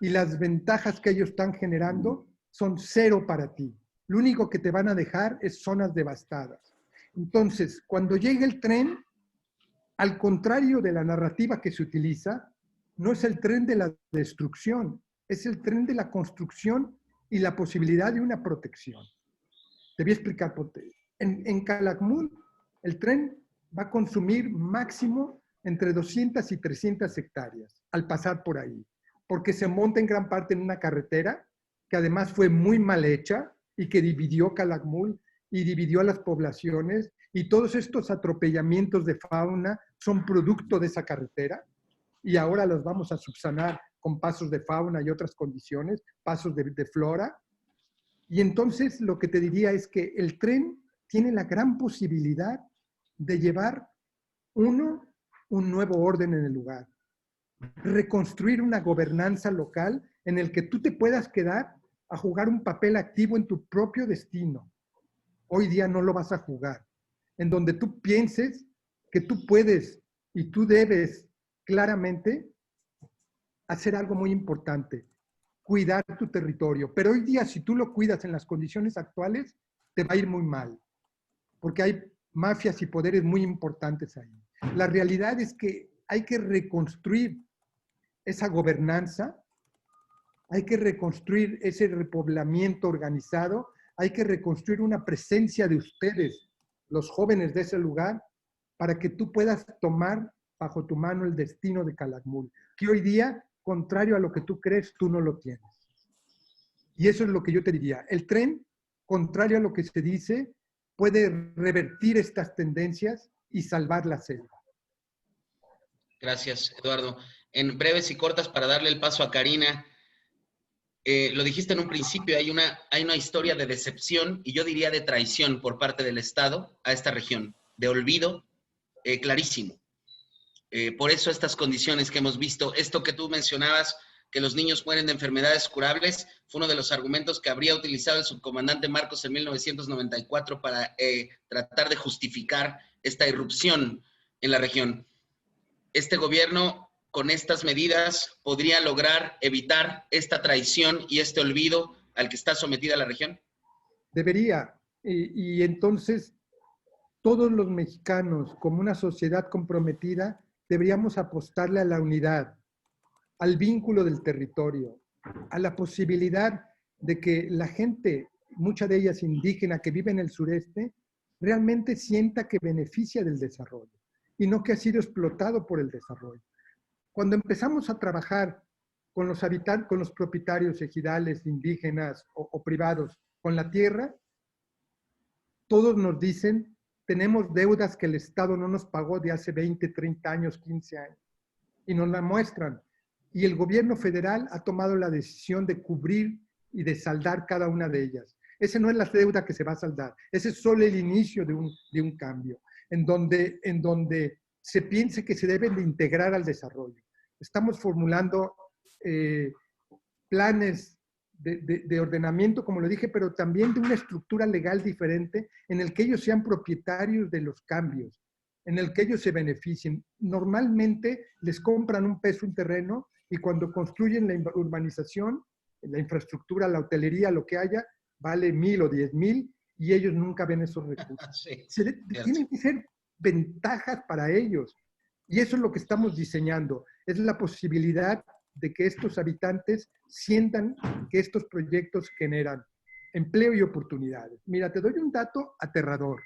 Y las ventajas que ellos están generando son cero para ti. Lo único que te van a dejar es zonas devastadas. Entonces, cuando llegue el tren, al contrario de la narrativa que se utiliza, no es el tren de la destrucción, es el tren de la construcción y la posibilidad de una protección. Te voy a explicar por qué. En Calakmul, el tren va a consumir máximo entre 200 y 300 hectáreas al pasar por ahí, porque se monta en gran parte en una carretera que además fue muy mal hecha y que dividió Calakmul y dividió a las poblaciones, y todos estos atropellamientos de fauna son producto de esa carretera y ahora los vamos a subsanar con pasos de fauna y otras condiciones, pasos de flora. Y entonces lo que te diría es que el tren tiene la gran posibilidad de llevar, un nuevo orden en el lugar, reconstruir una gobernanza local en el que tú te puedas quedar a jugar un papel activo en tu propio destino. Hoy día no lo vas a jugar, en donde tú pienses que tú puedes y tú debes claramente hacer algo muy importante, cuidar tu territorio. Pero hoy día, si tú lo cuidas en las condiciones actuales, te va a ir muy mal, porque hay mafias y poderes muy importantes ahí. La realidad es que hay que reconstruir esa gobernanza hay que reconstruir ese repoblamiento organizado, hay que reconstruir una presencia de ustedes, los jóvenes de ese lugar, para que tú puedas tomar bajo tu mano el destino de Calakmul, que hoy día, contrario a lo que tú crees, tú no lo tienes. Y eso es lo que yo te diría. El tren, contrario a lo que se dice, puede revertir estas tendencias y salvar la selva. Gracias, Eduardo. En breves y cortas, para darle el paso a Karina, lo dijiste en un principio, hay una historia de decepción y yo diría de traición por parte del Estado a esta región, de olvido clarísimo. Por eso estas condiciones que hemos visto, esto que tú mencionabas, que los niños mueren de enfermedades curables, fue uno de los argumentos que habría utilizado el subcomandante Marcos en 1994 para tratar de justificar esta irrupción en la región. Este gobierno, con estas medidas, podría lograr evitar esta traición y este olvido al que está sometida la región. Debería. Y entonces, todos los mexicanos, como una sociedad comprometida, deberíamos apostarle a la unidad, al vínculo del territorio, a la posibilidad de que la gente, mucha de ellas indígena, que vive en el sureste, realmente sienta que beneficia del desarrollo y no que ha sido explotado por el desarrollo. Cuando empezamos a trabajar con los habitantes, con los propietarios ejidales, indígenas o privados, con la tierra, todos nos dicen, tenemos deudas que el Estado no nos pagó de hace 20, 30 años, 15 años, y nos la muestran. Y el gobierno federal ha tomado la decisión de cubrir y de saldar cada una de ellas. Esa no es la deuda que se va a saldar, ese es solo el inicio de un cambio, en donde se piense que se deben de integrar al desarrollo. Estamos formulando planes de ordenamiento, como lo dije, pero también de una estructura legal diferente en el que ellos sean propietarios de los cambios, en el que ellos se beneficien. Normalmente les compran un peso un terreno y cuando construyen la urbanización, la infraestructura, la hotelería, lo que haya, vale 1,000 o 10,000 y ellos nunca ven esos recursos. Sí, tienen que ser ventajas para ellos. Y eso es lo que estamos diseñando. Es la posibilidad de que estos habitantes sientan que estos proyectos generan empleo y oportunidades. Mira, te doy un dato aterrador.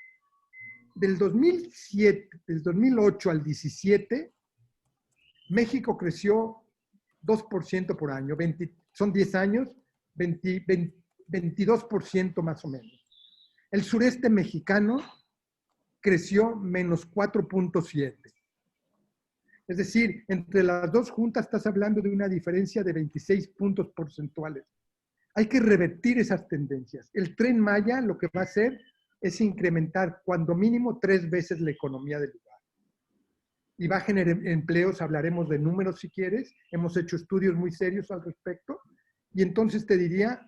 Del 2008 al 17, México creció 2% por año. Son 10 años, 22% más o menos. El sureste mexicano creció menos 4.7. Es decir, entre las dos juntas estás hablando de una diferencia de 26 puntos porcentuales. Hay que revertir esas tendencias. El Tren Maya lo que va a hacer es incrementar cuando mínimo 3 veces la economía del lugar. Y va a generar empleos, hablaremos de números si quieres. Hemos hecho estudios muy serios al respecto. Y entonces te diría,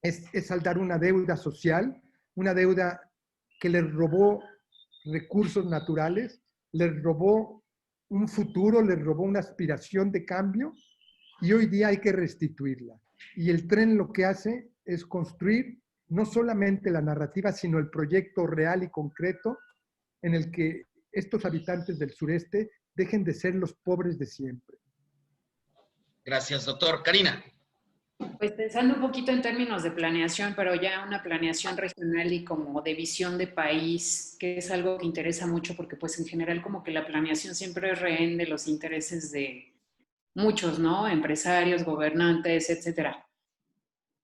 es saldar una deuda social, una deuda que les robó recursos naturales, les robó un futuro, les robó una aspiración de cambio y hoy día hay que restituirla. Y el tren lo que hace es construir no solamente la narrativa, sino el proyecto real y concreto en el que estos habitantes del sureste dejen de ser los pobres de siempre. Gracias, doctor. Karina. Pues pensando un poquito en términos de planeación, pero ya una planeación regional y como de visión de país, que es algo que interesa mucho porque pues en general como que la planeación siempre es rehén de los intereses de muchos, ¿no? Empresarios, gobernantes, etcétera.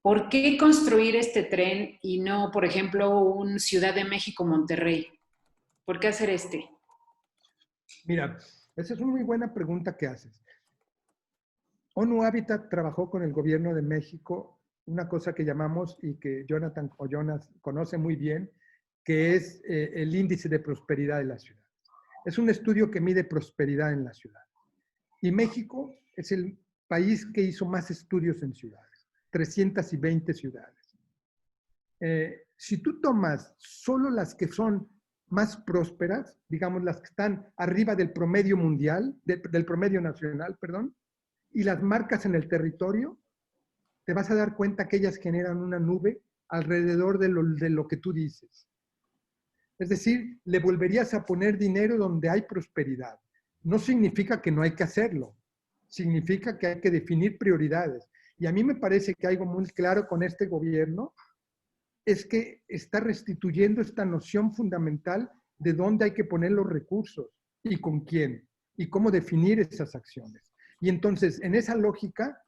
¿Por qué construir este tren y no, por ejemplo, un Ciudad de México-Monterrey? ¿Por qué hacer este? Mira, esa es una muy buena pregunta que haces. ONU Habitat trabajó con el gobierno de México una cosa que llamamos y que Jonathan o Jonas conoce muy bien, que es el índice de prosperidad de la ciudad. Es un estudio que mide prosperidad en la ciudad. Y México es el país que hizo más estudios en ciudades, 320 ciudades. Si tú tomas solo las que son más prósperas, digamos las que están arriba del promedio mundial, del promedio nacional, perdón, y las marcas en el territorio, te vas a dar cuenta que ellas generan una nube alrededor de lo que tú dices. Es decir, le volverías a poner dinero donde hay prosperidad. No significa que no hay que hacerlo. Significa que hay que definir prioridades. Y a mí me parece que algo muy claro con este gobierno es que está restituyendo esta noción fundamental de dónde hay que poner los recursos y con quién y cómo definir esas acciones. Y entonces, en esa lógica,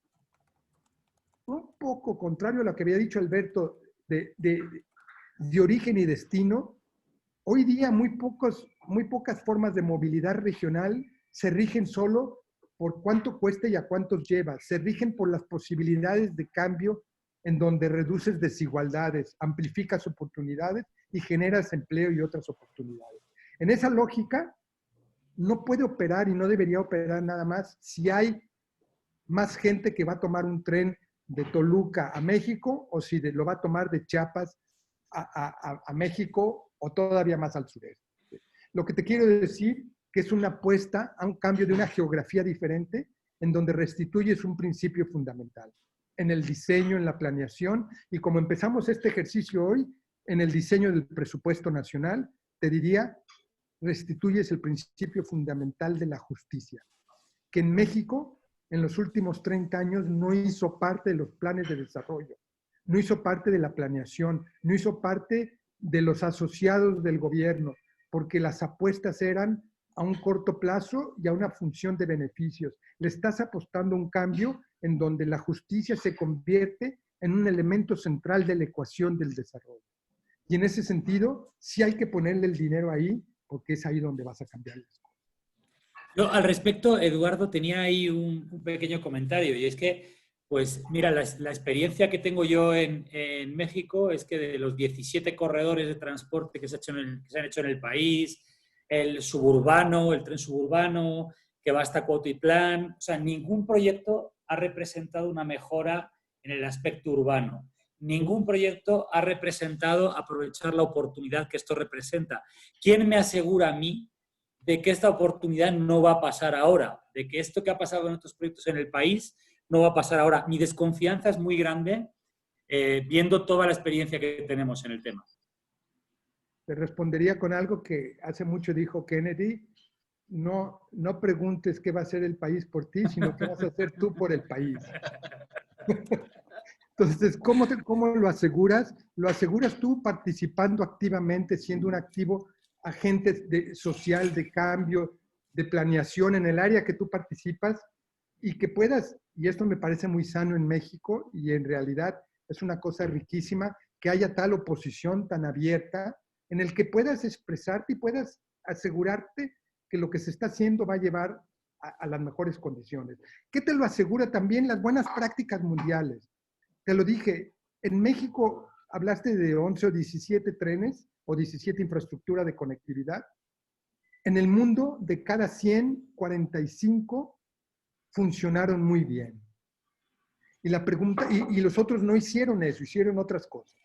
un poco contrario a lo que había dicho Alberto de origen y destino, hoy día muy pocas formas de movilidad regional se rigen solo por cuánto cuesta y a cuántos lleva. Se rigen por las posibilidades de cambio en donde reduces desigualdades, amplificas oportunidades y generas empleo y otras oportunidades. En esa lógica, no puede operar y no debería operar nada más si hay más gente que va a tomar un tren de Toluca a México o si lo va a tomar de Chiapas a México o todavía más al sureste. Lo que te quiero decir que es una apuesta a un cambio de una geografía diferente en donde restituyes un principio fundamental en el diseño, en la planeación, y como empezamos este ejercicio hoy, en el diseño del presupuesto nacional, te diría, restituyes el principio fundamental de la justicia, que en México, en los últimos 30 años, no hizo parte de los planes de desarrollo, no hizo parte de la planeación, no hizo parte de los asociados del gobierno, porque las apuestas eran a un corto plazo y a una función de beneficios. Le estás apostando a un cambio en donde la justicia se convierte en un elemento central de la ecuación del desarrollo. Y en ese sentido, sí hay que ponerle el dinero ahí, porque es ahí donde vas a cambiar las cosas. Yo, al respecto, Eduardo, tenía ahí un pequeño comentario, y es que, pues mira, la experiencia que tengo yo en México es que de los 17 corredores de transporte que se han hecho en el país, el suburbano, el tren suburbano, que va hasta Cuautitlán, o sea, ningún proyecto ha representado una mejora en el aspecto urbano. Ningún proyecto ha representado aprovechar la oportunidad que esto representa. ¿Quién me asegura a mí de que esta oportunidad no va a pasar ahora? De que esto que ha pasado en otros proyectos en el país no va a pasar ahora. Mi desconfianza es muy grande viendo toda la experiencia que tenemos en el tema. Te respondería con algo que hace mucho dijo Kennedy: no preguntes qué va a hacer el país por ti, sino qué vas a hacer tú por el país. Entonces, ¿cómo lo aseguras? Lo aseguras tú participando activamente, siendo un activo agente social de cambio, de planeación en el área que tú participas, y que puedas, y esto me parece muy sano en México, y en realidad es una cosa riquísima, que haya tal oposición tan abierta, en el que puedas expresarte y puedas asegurarte que lo que se está haciendo va a llevar a las mejores condiciones. ¿Qué te lo asegura también? Las buenas prácticas mundiales. Te lo dije, en México hablaste de 11 o 17 trenes o 17 infraestructura de conectividad. En el mundo, de cada 100, 45 funcionaron muy bien. Y la pregunta, y los otros no hicieron eso, hicieron otras cosas.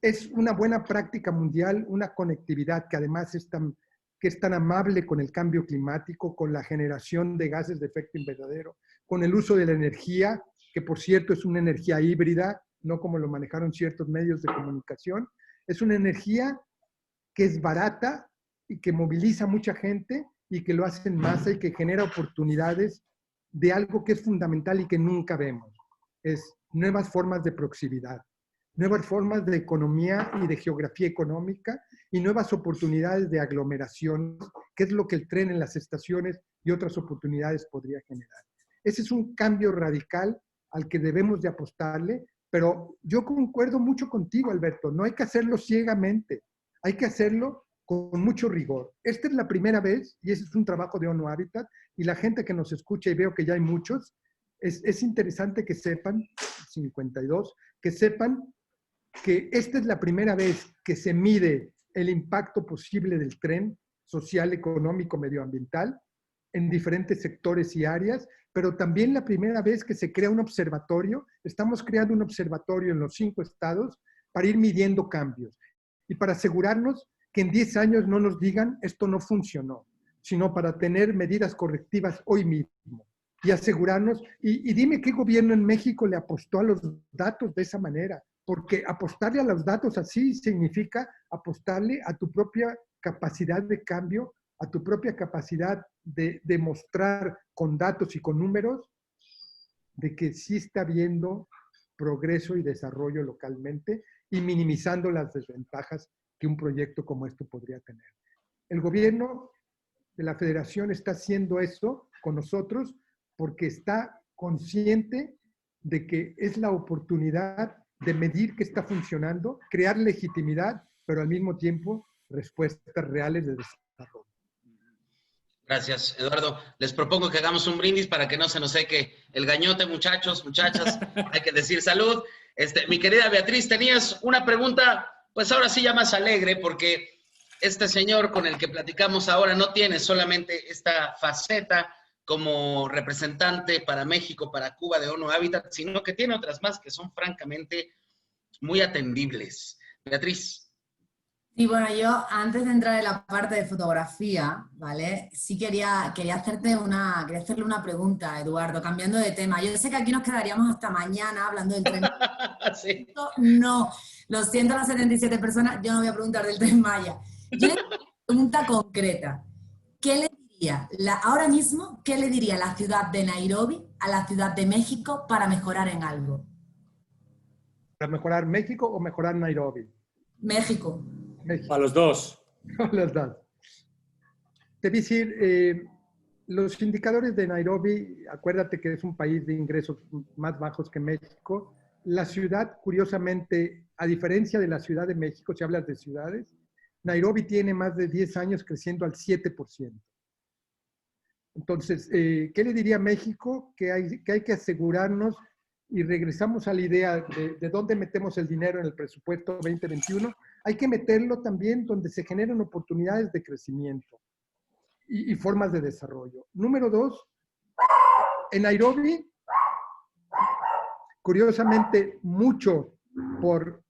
Es una buena práctica mundial, una conectividad que además es tan amable con el cambio climático, con la generación de gases de efecto invernadero, con el uso de la energía, que por cierto es una energía híbrida, no como lo manejaron ciertos medios de comunicación. Es una energía que es barata y que moviliza a mucha gente y que lo hace en masa y que genera oportunidades de algo que es fundamental y que nunca vemos. Es nuevas formas de proximidad, nuevas formas de economía y de geografía económica y nuevas oportunidades de aglomeración, que es lo que el tren en las estaciones y otras oportunidades podría generar. Ese es un cambio radical al que debemos de apostarle, pero yo concuerdo mucho contigo, Alberto, no hay que hacerlo ciegamente, hay que hacerlo con mucho rigor. Esta es la primera vez, y ese es un trabajo de ONU Habitat, y la gente que nos escucha, y veo que ya hay muchos, es interesante que sepan, 52, que sepan que esta es la primera vez que se mide el impacto posible del tren social, económico, medioambiental en diferentes sectores y áreas, pero también la primera vez que se crea un observatorio. Estamos creando un observatorio en los 5 estados para ir midiendo cambios y para asegurarnos que en 10 años no nos digan esto no funcionó, sino para tener medidas correctivas hoy mismo y asegurarnos. Y dime qué gobierno en México le apostó a los datos de esa manera, porque apostarle a los datos así significa apostarle a tu propia capacidad de cambio, a tu propia capacidad de demostrar con datos y con números de que sí está habiendo progreso y desarrollo localmente y minimizando las desventajas que un proyecto como esto podría tener. El gobierno de la federación está haciendo eso con nosotros porque está consciente de que es la oportunidad de medir qué está funcionando, crear legitimidad, pero al mismo tiempo respuestas reales de desarrollo. Gracias, Eduardo. Les propongo que hagamos un brindis para que no se nos seque el gañote, muchachos, muchachas. Hay que decir salud. Mi querida Beatriz, tenías una pregunta, pues ahora sí ya más alegre, porque este señor con el que platicamos ahora no tiene solamente esta faceta como representante para México, para Cuba de ONU Habitat, sino que tiene otras más que son francamente muy atendibles. Beatriz. Y bueno, yo antes de entrar en la parte de fotografía, ¿vale? Sí quería hacerle una pregunta, Eduardo, cambiando de tema. Yo sé que aquí nos quedaríamos hasta mañana hablando del Tren Maya. Sí. No, lo siento a las 77 personas, yo no voy a preguntar del Tren Maya. Yo le tengo una pregunta concreta. ¿Qué le diría, ahora mismo, qué le diría la ciudad de Nairobi a la ciudad de México para mejorar en algo? ¿Para mejorar México o mejorar Nairobi? México. México. A los dos. A los dos. Te voy a decir, los indicadores de Nairobi, acuérdate que es un país de ingresos más bajos que México. La ciudad, curiosamente, a diferencia de la Ciudad de México, si hablas de ciudades, Nairobi tiene más de 10 años creciendo al 7%. Entonces, ¿qué le diría a México? Que hay que asegurarnos, y regresamos a la idea de dónde metemos el dinero en el presupuesto 2021, hay que meterlo también donde se generan oportunidades de crecimiento y formas de desarrollo. Número 2, en Nairobi, curiosamente, mucho por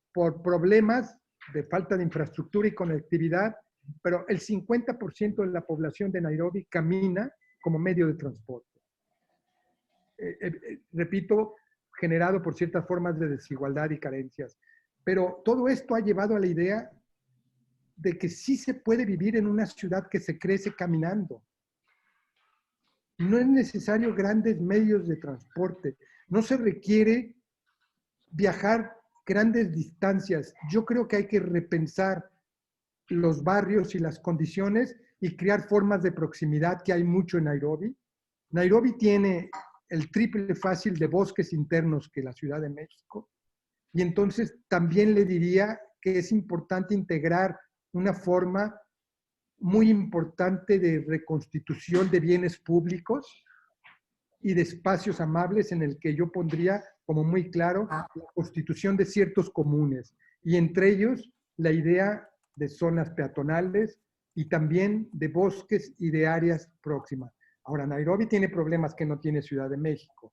problemas de falta de infraestructura y conectividad, pero el 50% de la población de Nairobi camina como medio de transporte. Repito, generado por ciertas formas de desigualdad y carencias. Pero todo esto ha llevado a la idea de que sí se puede vivir en una ciudad que se crece caminando. No es necesario grandes medios de transporte. No se requiere viajar grandes distancias. Yo creo que hay que repensar los barrios y las condiciones y crear formas de proximidad, que hay mucho en Nairobi. Nairobi tiene el triple fácil de bosques internos que la Ciudad de México. Y entonces también le diría que es importante integrar una forma muy importante de reconstitución de bienes públicos y de espacios amables, en el que yo pondría como muy claro la constitución de ciertos comunes, y entre ellos la idea de zonas peatonales y también de bosques y de áreas próximas. Ahora, Nairobi tiene problemas que no tiene Ciudad de México.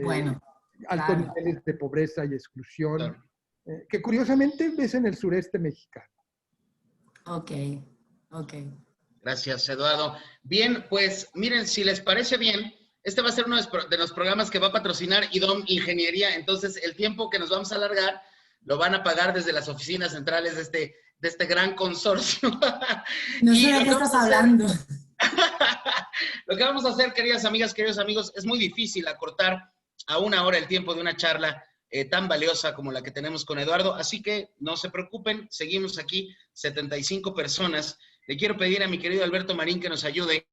Bueno, altos niveles de pobreza y exclusión, que curiosamente ves en el sureste mexicano. Ok. Gracias, Eduardo. Bien, pues miren, si les parece bien, este va a ser uno de los programas que va a patrocinar IDOM Ingeniería. Entonces, el tiempo que nos vamos a alargar lo van a pagar desde las oficinas centrales de este gran consorcio. No sé de qué estás hablando. Lo que vamos a hacer, queridas amigas, queridos amigos, es muy difícil acortar a una hora el tiempo de una charla tan valiosa como la que tenemos con Eduardo. Así que no se preocupen, seguimos aquí, 75 personas. Le quiero pedir a mi querido Alberto Marín que nos ayude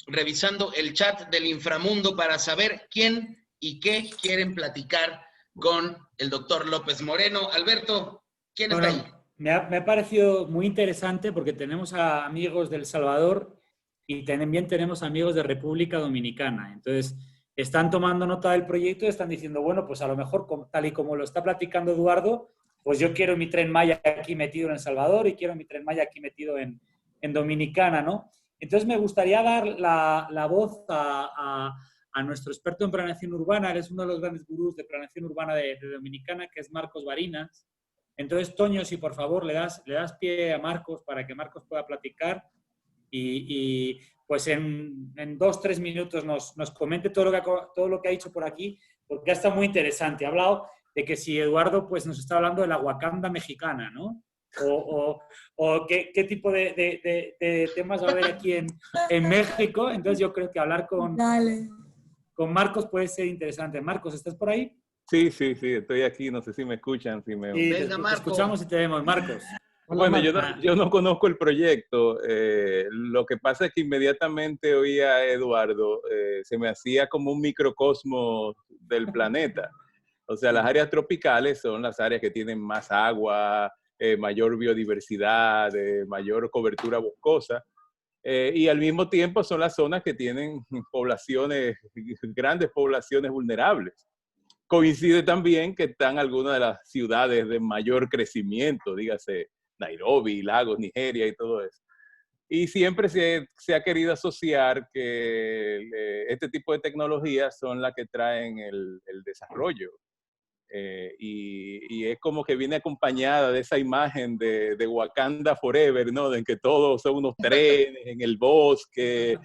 revisando el chat del inframundo para saber quién y qué quieren platicar con el doctor López Moreno. Alberto, ¿quién está ahí? Me ha parecido muy interesante porque tenemos a amigos de El Salvador y también tenemos amigos de República Dominicana. Entonces, están tomando nota del proyecto y están diciendo, bueno, pues a lo mejor, tal y como lo está platicando Eduardo, pues yo quiero mi Tren Maya aquí metido en El Salvador y quiero mi Tren Maya aquí metido en Dominicana, ¿no? Entonces, me gustaría dar la voz a nuestro experto en planeación urbana. Él es uno de los grandes gurús de planeación urbana de Dominicana, que es Marcos Barinas. Entonces, Toño, si por favor le das pie a Marcos para que Marcos pueda platicar y pues en 2-3 minutos nos comente todo lo que ha dicho por aquí, porque ha estado muy interesante. Ha hablado de que si Eduardo pues nos está hablando de la Wakanda mexicana, ¿no? O qué tipo de temas va a haber aquí en México. Entonces yo creo que hablar con con Marcos puede ser interesante. Marcos, ¿estás por ahí? Sí, estoy aquí. No sé si me escuchan. Si me... Sí, Venga, te Marco. escuchamos y te vemos. Marcos. Bueno, yo no conozco el proyecto. Lo que pasa es que inmediatamente oía a Eduardo, se me hacía como un microcosmos del planeta. O sea, las áreas tropicales son las áreas que tienen más agua, mayor biodiversidad, mayor cobertura boscosa. Y al mismo tiempo son las zonas que tienen poblaciones, grandes poblaciones vulnerables. Coincide también que están algunas de las ciudades de mayor crecimiento, dígase Nairobi, Lagos, Nigeria y todo eso. Y siempre se ha querido asociar que este tipo de tecnologías son las que traen el desarrollo. Y es como que viene acompañada de esa imagen de Wakanda Forever, ¿no? De que todos son unos trenes en el bosque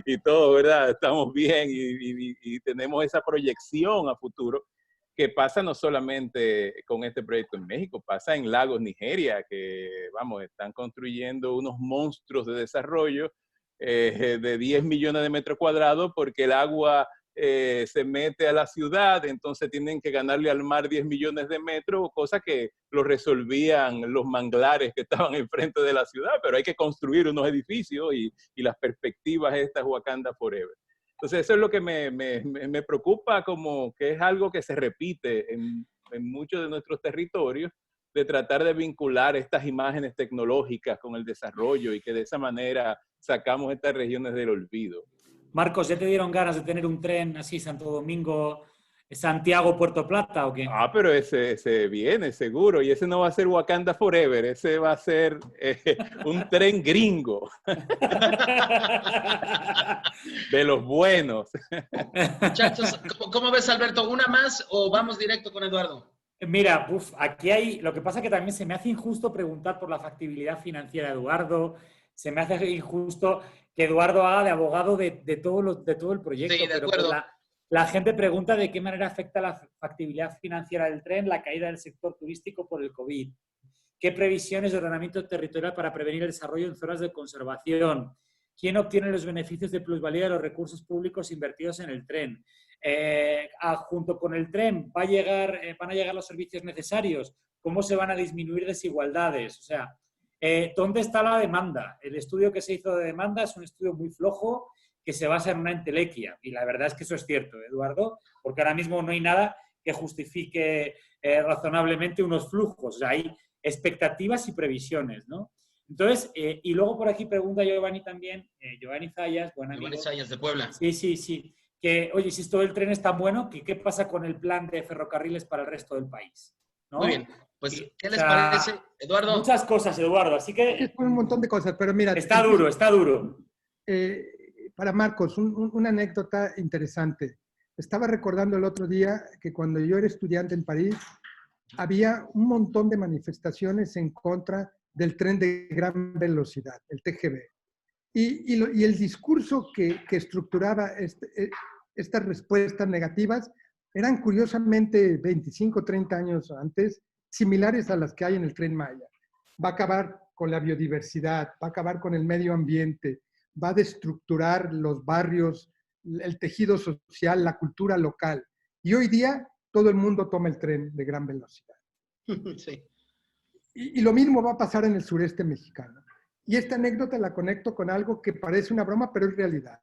y todo, ¿verdad? Estamos bien y tenemos esa proyección a futuro que pasa no solamente con este proyecto en México, pasa en Lagos, Nigeria, que, vamos, están construyendo unos monstruos de desarrollo de 10 millones de metros cuadrados porque el agua se mete a la ciudad, entonces tienen que ganarle al mar 10 millones de metros, cosa que lo resolvían los manglares que estaban enfrente de la ciudad, pero hay que construir unos edificios y las perspectivas estas Wakanda Forever. Entonces eso es lo que me preocupa, como que es algo que se repite en muchos de nuestros territorios, de tratar de vincular estas imágenes tecnológicas con el desarrollo y que de esa manera sacamos estas regiones del olvido. Marcos, ¿ya te dieron ganas de tener un tren así Santo Domingo, Santiago, Puerto Plata o qué? Ah, pero ese viene, seguro. Y ese no va a ser Wakanda Forever. Ese va a ser un tren gringo. De los buenos. Muchachos, ¿cómo ves, Alberto? ¿Una más o vamos directo con Eduardo? Mira, aquí hay... Lo que pasa que también se me hace injusto preguntar por la factibilidad financiera de Eduardo. Se me hace injusto que Eduardo haga de abogado de todo el proyecto. Sí, de acuerdo. Pero la gente pregunta de qué manera afecta la factibilidad financiera del tren la caída del sector turístico por el COVID. ¿Qué previsiones de ordenamiento territorial para prevenir el desarrollo en zonas de conservación? ¿Quién obtiene los beneficios de plusvalía de los recursos públicos invertidos en el tren? Junto con el tren, ¿van a llegar los servicios necesarios? ¿Cómo se van a disminuir desigualdades? O sea, ¿dónde está la demanda? El estudio que se hizo de demanda es un estudio muy flojo que se basa en una entelequia. Y la verdad es que eso es cierto, Eduardo, porque ahora mismo no hay nada que justifique razonablemente unos flujos. O sea, hay expectativas y previsiones, ¿no? Entonces, y luego por aquí pregunta Giovanni también, Giovanni Zayas, buen amigo. Giovanni Zayas de Puebla. Sí. Que, oye, si esto del tren es tan bueno, ¿qué pasa con el plan de ferrocarriles para el resto del país? ¿No? Muy bien. Pues, ¿qué les parece, Eduardo? Muchas cosas, Eduardo, así que... Es un montón de cosas, pero mira... Está duro. Para Marcos, una anécdota interesante. Estaba recordando el otro día que cuando yo era estudiante en París, había un montón de manifestaciones en contra del tren de gran velocidad, el TGV. Y el discurso que estructuraba estas respuestas negativas eran curiosamente 25, 30 años antes, similares a las que hay en el Tren Maya. Va a acabar con la biodiversidad, va a acabar con el medio ambiente, va a destructurar los barrios, el tejido social, la cultura local. Y hoy día todo el mundo toma el tren de gran velocidad. Sí. Y lo mismo va a pasar en el sureste mexicano. Y esta anécdota la conecto con algo que parece una broma, pero es realidad.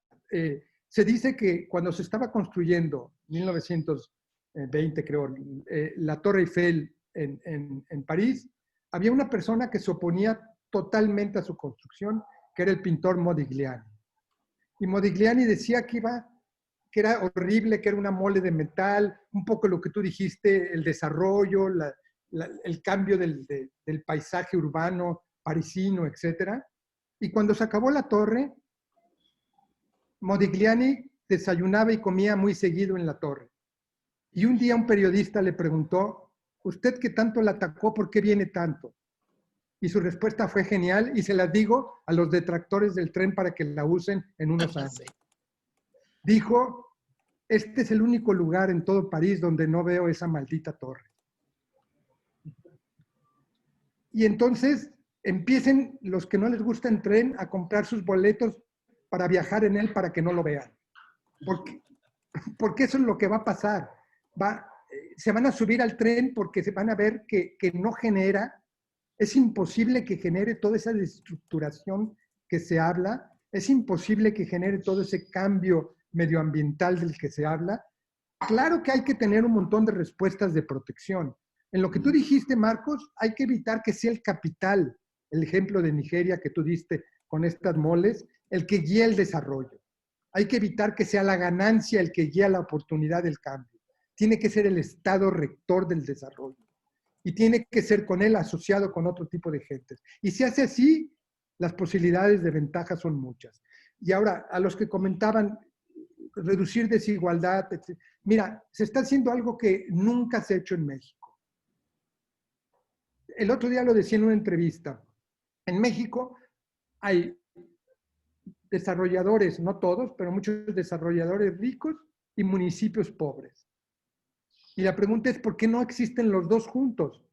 Se dice que cuando se estaba construyendo, 1920 creo, la Torre Eiffel en París, había una persona que se oponía totalmente a su construcción, que era el pintor Modigliani. Y Modigliani decía que era horrible, que era una mole de metal, un poco lo que tú dijiste, el desarrollo, el cambio del paisaje urbano, parisino, etc. Y cuando se acabó la torre, Modigliani desayunaba y comía muy seguido en la torre. Y un día un periodista le preguntó, ¿usted que tanto la atacó, por qué viene tanto? Y su respuesta fue genial y se las digo a los detractores del tren para que la usen en unos años. Dijo, este es el único lugar en todo París donde no veo esa maldita torre. Y entonces empiecen los que no les gusta el tren a comprar sus boletos para viajar en él para que no lo vean. porque eso es lo que va a pasar. Se van a subir al tren porque se van a ver que no genera, es imposible que genere toda esa desestructuración que se habla, es imposible que genere todo ese cambio medioambiental del que se habla. Claro que hay que tener un montón de respuestas de protección. En lo que tú dijiste, Marcos, hay que evitar que sea el capital, el ejemplo de Nigeria que tú diste con estas moles, el que guíe el desarrollo. Hay que evitar que sea la ganancia el que guía la oportunidad del cambio. Tiene que ser el Estado rector del desarrollo. Y tiene que ser con él asociado con otro tipo de gentes. Y si hace así, las posibilidades de ventaja son muchas. Y ahora, a los que comentaban reducir desigualdad, etc. Mira, se está haciendo algo que nunca se ha hecho en México. El otro día lo decía en una entrevista. En México hay desarrolladores, no todos, pero muchos desarrolladores ricos y municipios pobres. Y la pregunta es, ¿por qué no existen los dos juntos?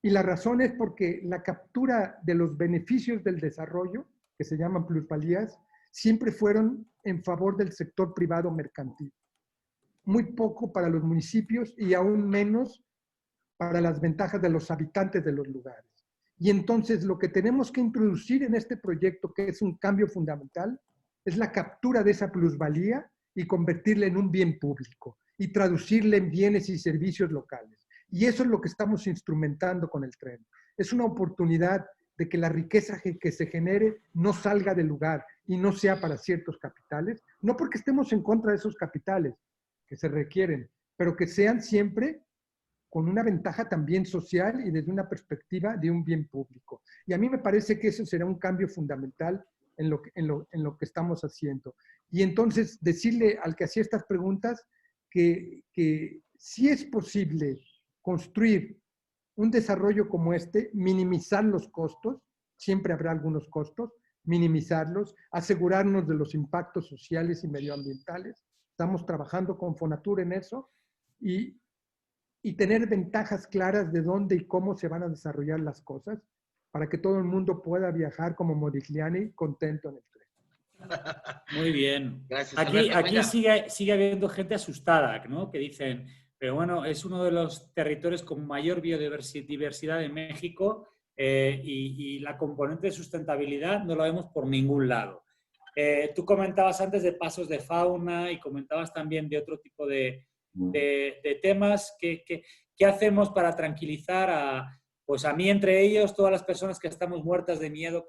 Y la razón es porque la captura de los beneficios del desarrollo, que se llaman plusvalías, siempre fueron en favor del sector privado mercantil. Muy poco para los municipios y aún menos para las ventajas de los habitantes de los lugares. Y entonces lo que tenemos que introducir en este proyecto, que es un cambio fundamental, es la captura de esa plusvalía y convertirla en un bien público y traducirla en bienes y servicios locales. Y eso es lo que estamos instrumentando con el tren. Es una oportunidad de que la riqueza que se genere no salga del lugar y no sea para ciertos capitales, no porque estemos en contra de esos capitales que se requieren, pero que sean siempre con una ventaja también social y desde una perspectiva de un bien público. Y a mí me parece que eso será un cambio fundamental en lo que estamos haciendo. Y entonces decirle al que hacía estas preguntas que sí es posible construir un desarrollo como este, minimizar los costos, siempre habrá algunos costos, minimizarlos, asegurarnos de los impactos sociales y medioambientales. Estamos trabajando con Fonatur en eso y tener ventajas claras de dónde y cómo se van a desarrollar las cosas para que todo el mundo pueda viajar como Modigliani contento en el tren. Muy bien. Gracias. Aquí sigue habiendo gente asustada, ¿no? Que dicen, pero bueno, es uno de los territorios con mayor biodiversidad de México y la componente de sustentabilidad no la vemos por ningún lado. Tú comentabas antes de pasos de fauna y comentabas también de otro tipo de temas. ¿Qué hacemos para tranquilizar a mí entre ellos, todas las personas que estamos muertas de miedo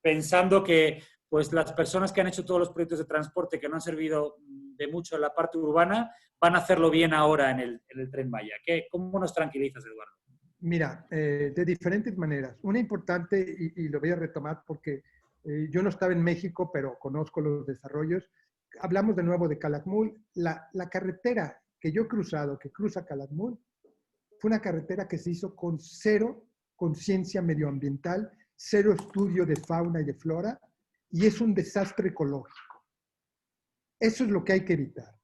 pensando que pues las personas que han hecho todos los proyectos de transporte que no han servido de mucho en la parte urbana van a hacerlo bien ahora en el Tren Maya? ¿Cómo nos tranquilizas, Eduardo? Mira, de diferentes maneras. Una importante, y lo voy a retomar porque yo no estaba en México, pero conozco los desarrollos. Hablamos de nuevo de Calakmul. La carretera que yo he cruzado, que cruza Calakmul, fue una carretera que se hizo con cero conciencia medioambiental, cero estudio de fauna y de flora, y es un desastre ecológico. Eso es lo que hay que evitar.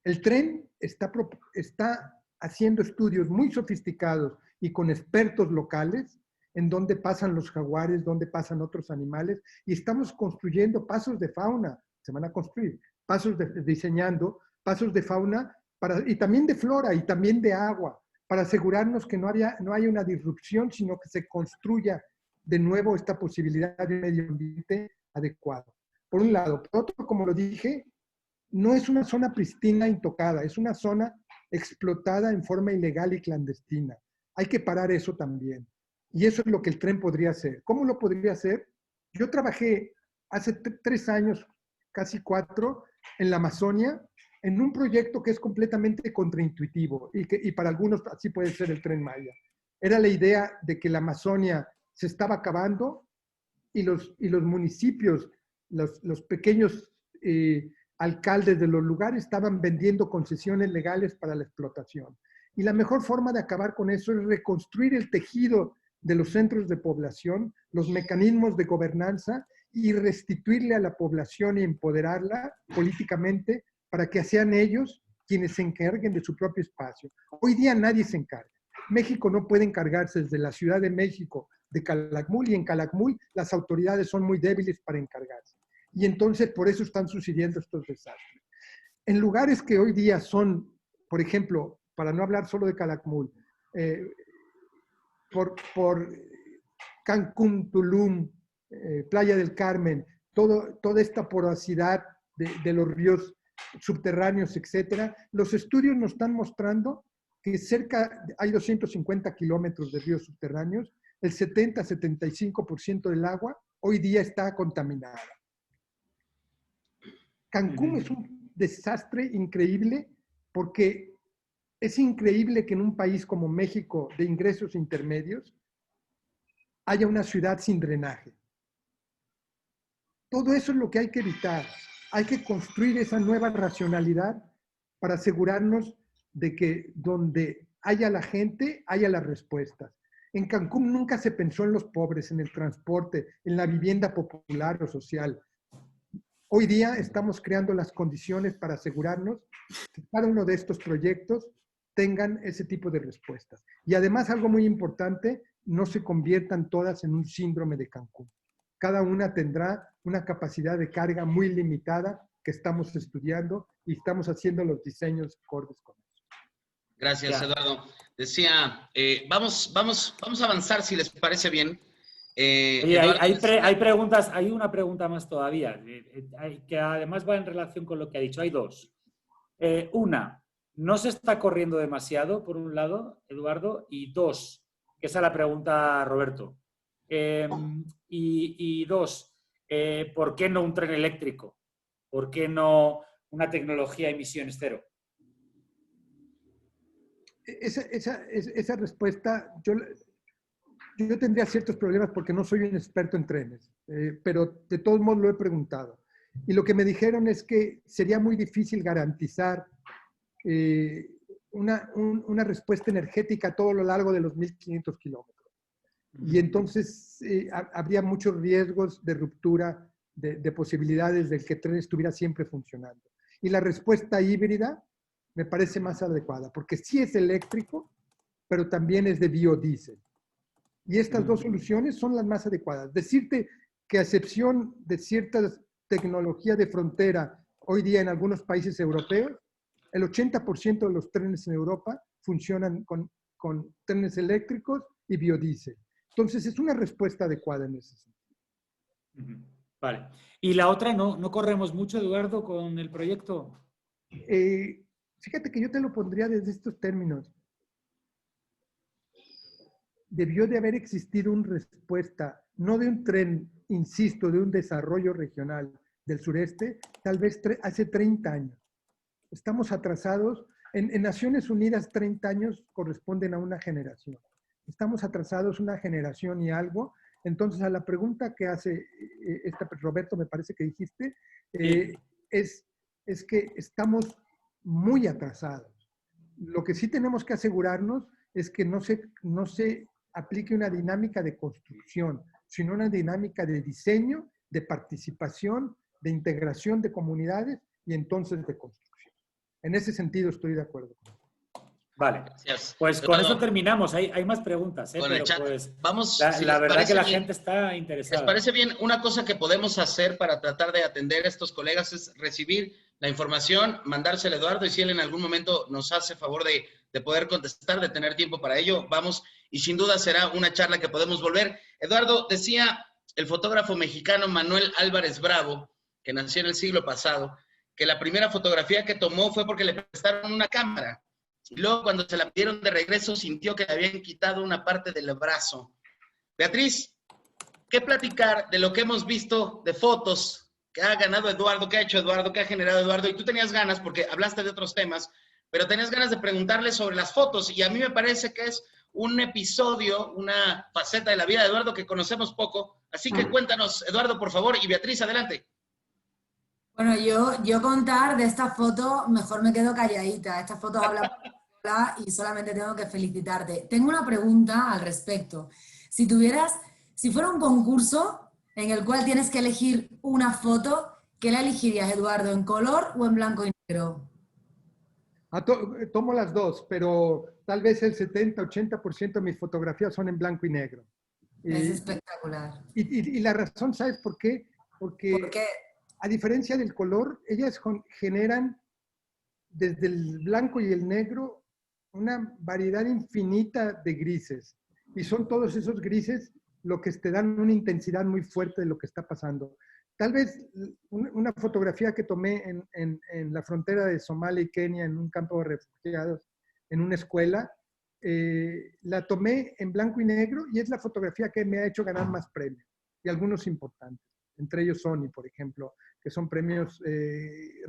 El tren está haciendo estudios muy sofisticados y con expertos locales en dónde pasan los jaguares, dónde pasan otros animales, y estamos construyendo pasos de fauna. Se van a construir diseñando pasos de fauna y también de flora y también de agua, para asegurarnos que no haya una disrupción, sino que se construya de nuevo esta posibilidad de un medio ambiente adecuado. Por un lado. Por otro, como lo dije, no es una zona pristina intocada, es una zona explotada en forma ilegal y clandestina. Hay que parar eso también. Y eso es lo que el tren podría hacer. ¿Cómo lo podría hacer? Yo trabajé hace 3 años, casi 4, en la Amazonia, en un proyecto que es completamente contraintuitivo y para algunos así puede ser el Tren Maya. Era la idea de que la Amazonia se estaba acabando y los municipios, los pequeños alcaldes de los lugares estaban vendiendo concesiones legales para la explotación. Y la mejor forma de acabar con eso es reconstruir el tejido de los centros de población, los mecanismos de gobernanza y restituirle a la población y empoderarla políticamente para que sean ellos quienes se encarguen de su propio espacio. Hoy día nadie se encarga. México no puede encargarse desde la Ciudad de México de Calakmul, y en Calakmul las autoridades son muy débiles para encargarse. Y entonces por eso están sucediendo estos desastres. en lugares que hoy día son, por ejemplo, para no hablar solo de Calakmul, por Cancún, Tulum, Playa del Carmen, toda esta porosidad de los ríos subterráneos, etcétera, los estudios nos están mostrando que hay 250 kilómetros de ríos subterráneos, el 70-75% del agua hoy día está contaminada. Cancún es un desastre increíble porque es increíble que en un país como México de ingresos intermedios haya una ciudad sin drenaje. Todo eso es lo que hay que evitar. Hay que construir esa nueva racionalidad para asegurarnos de que donde haya la gente, haya las respuestas. En Cancún nunca se pensó en los pobres, en el transporte, en la vivienda popular o social. Hoy día estamos creando las condiciones para asegurarnos que cada uno de estos proyectos tengan ese tipo de respuestas. Y además, algo muy importante, no se conviertan todas en un síndrome de Cancún. Cada una tendrá una capacidad de carga muy limitada que estamos estudiando y estamos haciendo los diseños acordes con eso. Gracias, Eduardo. Decía, vamos a avanzar si les parece bien. Oye, hay preguntas, hay una pregunta más todavía, que además va en relación con lo que ha dicho. Hay dos. Una, ¿no se está corriendo demasiado, por un lado, Eduardo? Y dos, que esa es la pregunta, Roberto. Y dos, ¿por qué no un tren eléctrico? ¿Por qué no una tecnología de emisiones cero? Esa respuesta, yo tendría ciertos problemas porque no soy un experto en trenes, pero de todos modos lo he preguntado. Y lo que me dijeron es que sería muy difícil garantizar una respuesta energética a todo lo largo de los 1.500 kilómetros. Y entonces habría muchos riesgos de ruptura de posibilidades de que el tren estuviera siempre funcionando. Y la respuesta híbrida me parece más adecuada, porque sí es eléctrico, pero también es de biodiesel. Y estas dos soluciones son las más adecuadas. Decirte que a excepción de ciertas tecnologías de frontera, hoy día en algunos países europeos, el 80% de los trenes en Europa funcionan con trenes eléctricos y biodiesel. Entonces, es una respuesta adecuada en ese sentido. Vale. ¿Y la otra, no corremos mucho, Eduardo, con el proyecto? Fíjate que yo te lo pondría desde estos términos. Debió de haber existido una respuesta, no de un tren, insisto, de un desarrollo regional del sureste, tal vez hace 30 años. Estamos atrasados. En Naciones Unidas, 30 años corresponden a una generación. Estamos atrasados una generación y algo. Entonces, a la pregunta que hace Roberto, me parece que dijiste, es que estamos muy atrasados. Lo que sí tenemos que asegurarnos es que no se aplique una dinámica de construcción, sino una dinámica de diseño, de participación, de integración de comunidades y entonces de construcción. En ese sentido estoy de acuerdo. Vale, gracias. Pues con eso terminamos. Hay más preguntas. Con el chat. Pues, vamos, la verdad que la gente está interesada. ¿Les parece bien? Una cosa que podemos hacer para tratar de atender a estos colegas es recibir la información, mandársela a Eduardo, y si él en algún momento nos hace favor de poder contestar, de tener tiempo para ello, vamos, y sin duda será una charla que podemos volver. Eduardo, decía el fotógrafo mexicano Manuel Álvarez Bravo, que nació en el siglo pasado, que la primera fotografía que tomó fue porque le prestaron una cámara. Y luego, cuando se la pidieron de regreso, sintió que le habían quitado una parte del brazo. Beatriz, ¿qué platicar de lo que hemos visto de fotos que ha ganado Eduardo, que ha hecho Eduardo, que ha generado Eduardo? Y tú tenías ganas, porque hablaste de otros temas, pero tenías ganas de preguntarle sobre las fotos. Y a mí me parece que es un episodio, una faceta de la vida de Eduardo que conocemos poco. Así que cuéntanos, Eduardo, por favor. Y Beatriz, adelante. Bueno, yo contar de esta foto, mejor me quedo calladita. Esta foto habla y solamente tengo que felicitarte. Tengo una pregunta al respecto. Si fuera un concurso en el cual tienes que elegir una foto, ¿qué la elegirías, Eduardo, en color o en blanco y negro? Tomo las dos, pero tal vez el 70-80% de mis fotografías son en blanco y negro. Es espectacular. Y la razón, ¿sabes por qué? Porque ¿por qué? A diferencia del color, ellas generan desde el blanco y el negro, una variedad infinita de grises. Y son todos esos grises lo que te dan una intensidad muy fuerte de lo que está pasando. Tal vez una fotografía que tomé en la frontera de Somalia y Kenia, en un campo de refugiados, en una escuela, la tomé en blanco y negro y es la fotografía que me ha hecho ganar más premios, y algunos importantes, entre ellos Sony, por ejemplo, que son premios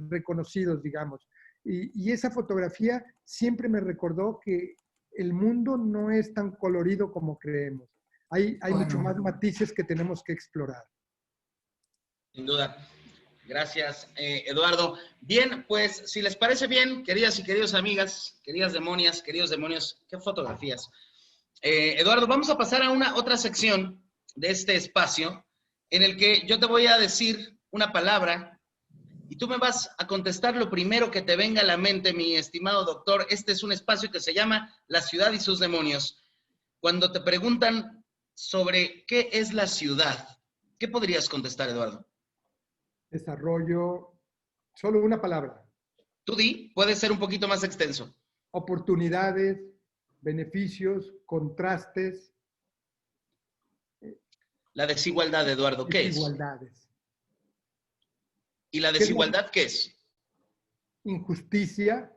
reconocidos, digamos. Y esa fotografía siempre me recordó que el mundo no es tan colorido como creemos. Hay mucho más matices que tenemos que explorar. Sin duda. Gracias, Eduardo. Bien, pues si les parece bien, queridas y queridos amigas, queridas demonias, queridos demonios, qué fotografías. Eduardo, vamos a pasar a otra sección de este espacio en el que yo te voy a decir una palabra y tú me vas a contestar lo primero que te venga a la mente, mi estimado doctor. Este es un espacio que se llama La Ciudad y sus Demonios. Cuando te preguntan sobre qué es la ciudad, ¿qué podrías contestar, Eduardo? Desarrollo, solo una palabra. Tú di, puede ser un poquito más extenso. Oportunidades, beneficios, contrastes. La desigualdad, Eduardo, ¿qué es? Desigualdades. ¿Y la desigualdad qué es? Injusticia,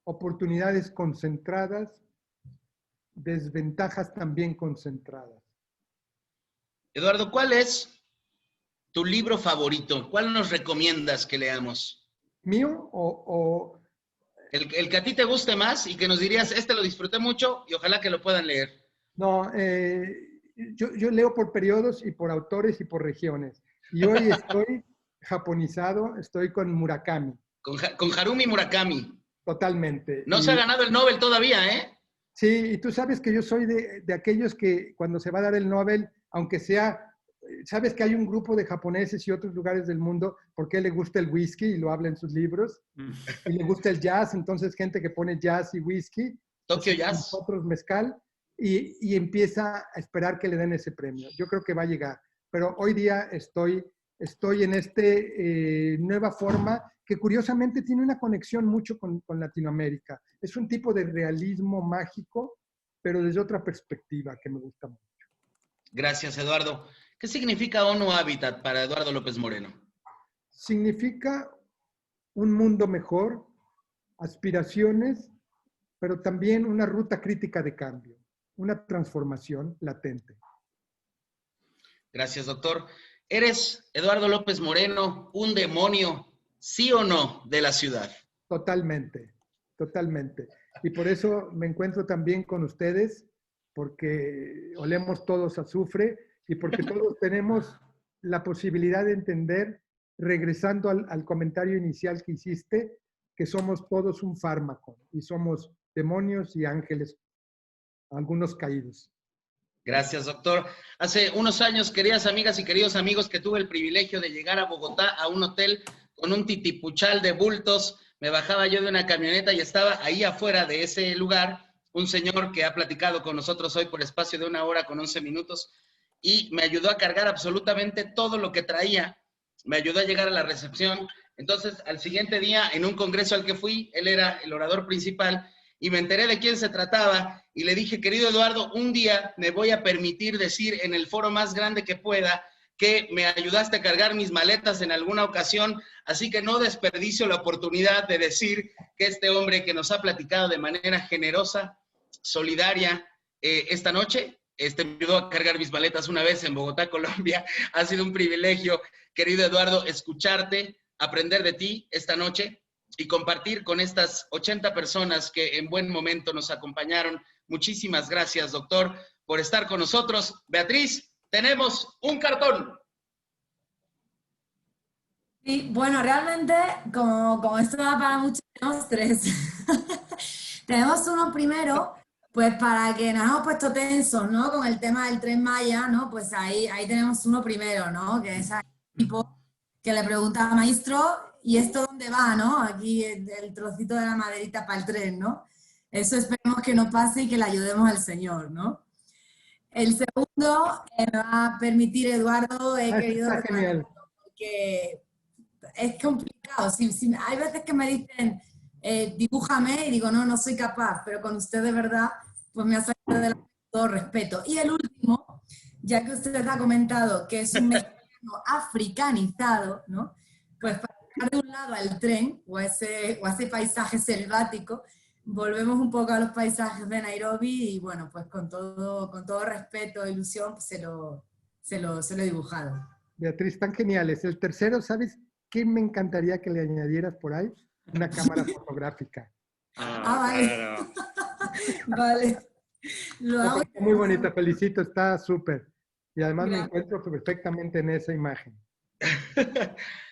oportunidades concentradas, desventajas también concentradas. Eduardo, ¿cuál es tu libro favorito? ¿Cuál nos recomiendas que leamos? ¿Mío o...? El que a ti te guste más y que nos dirías, este lo disfruté mucho y ojalá que lo puedan leer. No, yo leo por periodos y por autores y por regiones. Y hoy estoy japonizado, estoy con Murakami. Con Harumi Murakami. Totalmente. No se ha ganado el Nobel todavía, ¿eh? Sí, y tú sabes que yo soy de aquellos que cuando se va a dar el Nobel, aunque sea... Sabes que hay un grupo de japoneses y otros lugares del mundo porque le gusta el whisky y lo habla en sus libros, y le gusta el jazz, entonces gente que pone jazz y whisky, Tokyo Jazz, otros mezcal, y empieza a esperar que le den ese premio. Yo creo que va a llegar, pero hoy día estoy en esta nueva forma que curiosamente tiene una conexión mucho con Latinoamérica. Es un tipo de realismo mágico, pero desde otra perspectiva que me gusta mucho. Gracias, Eduardo. ¿Qué significa ONU Habitat para Eduardo López Moreno? Significa un mundo mejor, aspiraciones, pero también una ruta crítica de cambio, una transformación latente. Gracias, doctor. ¿Eres, Eduardo López Moreno, un demonio, sí o no, de la ciudad? Totalmente, totalmente. Y por eso me encuentro también con ustedes, porque olemos todos a azufre y porque todos tenemos la posibilidad de entender, regresando al comentario inicial que hiciste, que somos todos un fármaco y somos demonios y ángeles, algunos caídos. Gracias, doctor. Hace unos años, queridas amigas y queridos amigos, que tuve el privilegio de llegar a Bogotá a un hotel con un titipuchal de bultos. Me bajaba yo de una camioneta y estaba ahí afuera de ese lugar un señor que ha platicado con nosotros hoy por espacio de 1 hora con 11 minutos y me ayudó a cargar absolutamente todo lo que traía. Me ayudó a llegar a la recepción. Entonces, al siguiente día, en un congreso al que fui, él era el orador principal y me enteré de quién se trataba y le dije, querido Eduardo, un día me voy a permitir decir en el foro más grande que pueda que me ayudaste a cargar mis maletas en alguna ocasión, así que no desperdicio la oportunidad de decir que este hombre que nos ha platicado de manera generosa, solidaria, esta noche, me ayudó a cargar mis maletas una vez en Bogotá, Colombia. Ha sido un privilegio, querido Eduardo, escucharte, aprender de ti esta noche y compartir con estas 80 personas que en buen momento nos acompañaron. Muchísimas gracias, doctor, por estar con nosotros. Beatriz, tenemos un cartón. Sí, bueno, realmente, como esto da para muchos, tenemos 3. Tenemos uno primero, pues para que nos hemos puesto tensos, ¿no? Con el tema del Tren Maya, ¿no? Pues ahí tenemos uno primero, ¿no? Que es el tipo que le pregunta al maestro, ¿y esto dónde va, no? Aquí el trocito de la maderita para el tren, ¿no? Eso esperemos que no pase y que le ayudemos al Señor, ¿no? El segundo me va a permitir, Eduardo, he querido está genial. porque es complicado. Hay veces que me dicen, dibújame, y digo, no, no soy capaz, pero con usted de verdad, pues me ha salido de la todo respeto. Y el último, ya que usted ha comentado que es un mexicano africanizado, ¿no? Pues para dejar de un lado al tren o a ese paisaje selvático, volvemos un poco a los paisajes de Nairobi y bueno, pues con todo respeto e ilusión, pues se lo he dibujado. Beatriz, tan geniales. El tercero, ¿sabes qué me encantaría que le añadieras por ahí? Una cámara fotográfica. Vale. Claro. Vale. Lo hago. Está muy bonita, felicito, está súper. Y además me Gracias. encuentro perfectamente en esa imagen.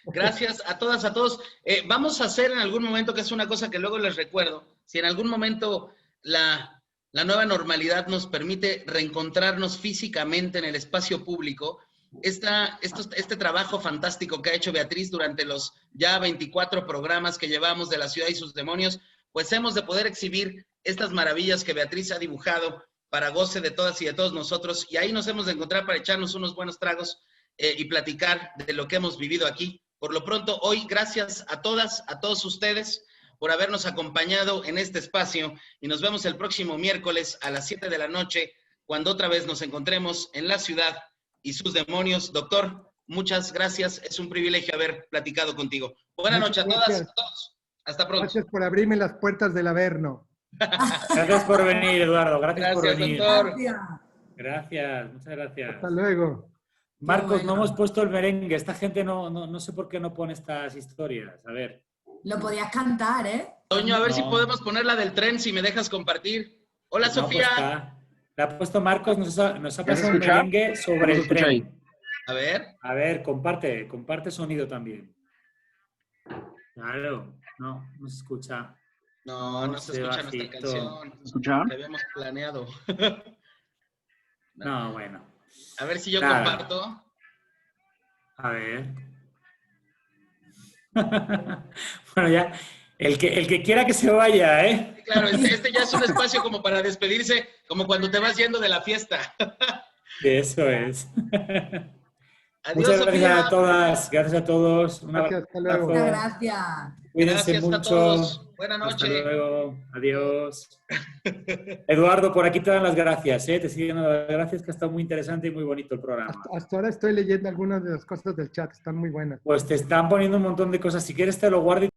Gracias a todas, a todos. Vamos a hacer en algún momento, que es una cosa que luego les recuerdo, si en algún momento la nueva normalidad nos permite reencontrarnos físicamente en el espacio público, este trabajo fantástico que ha hecho Beatriz durante los ya 24 programas que llevamos de La Ciudad y sus Demonios, pues hemos de poder exhibir estas maravillas que Beatriz ha dibujado para goce de todas y de todos nosotros, y ahí nos hemos de encontrar para echarnos unos buenos tragos y platicar de lo que hemos vivido aquí. Por lo pronto, hoy, gracias a todas, a todos ustedes por habernos acompañado en este espacio, y nos vemos el próximo miércoles a las 7 de la noche, cuando otra vez nos encontremos en La Ciudad y sus Demonios. Doctor, muchas gracias, es un privilegio haber platicado contigo. Buenas noches a todas, a todos. Hasta pronto. Gracias por abrirme las puertas del Averno. Gracias por venir, Eduardo. Gracias por venir. Doctor. Gracias, muchas gracias. Hasta luego. Marcos, Qué no bueno. hemos puesto el merengue. Esta gente no sé por qué no pone estas historias. A ver. Lo podías cantar, ¿eh? Toño, a ver si No. podemos poner la del tren, si me dejas compartir. Hola, No, Sofía. pues la ha puesto Marcos, nos ha ¿Ya se pasado un escucha? merengue sobre el escucha ahí? tren. A ver. A ver, comparte sonido también. Claro, no se escucha. No se escucha nuestra bajito. canción. ¿Se escucha? Que habíamos planeado. No, bueno. A ver si yo Nada. comparto. A ver. Bueno, ya. El que quiera que se vaya, ¿eh? Sí, claro, este ya es un espacio como para despedirse, como cuando te vas yendo de la fiesta. Eso es. Adiós, Muchas gracias Sofía. a todas, gracias a todos. Un Gracias, hasta luego. abrazo. Muchas gracias. Cuídense Gracias a mucho. todos. Buenas Hasta noches. luego. Adiós. Eduardo, por aquí te dan las gracias, ¿eh? Te siguen dando las gracias, que ha estado muy interesante y muy bonito el programa. Hasta ahora estoy leyendo algunas de las cosas del chat, están muy buenas. Pues te están poniendo un montón de cosas. Si quieres te lo guardo y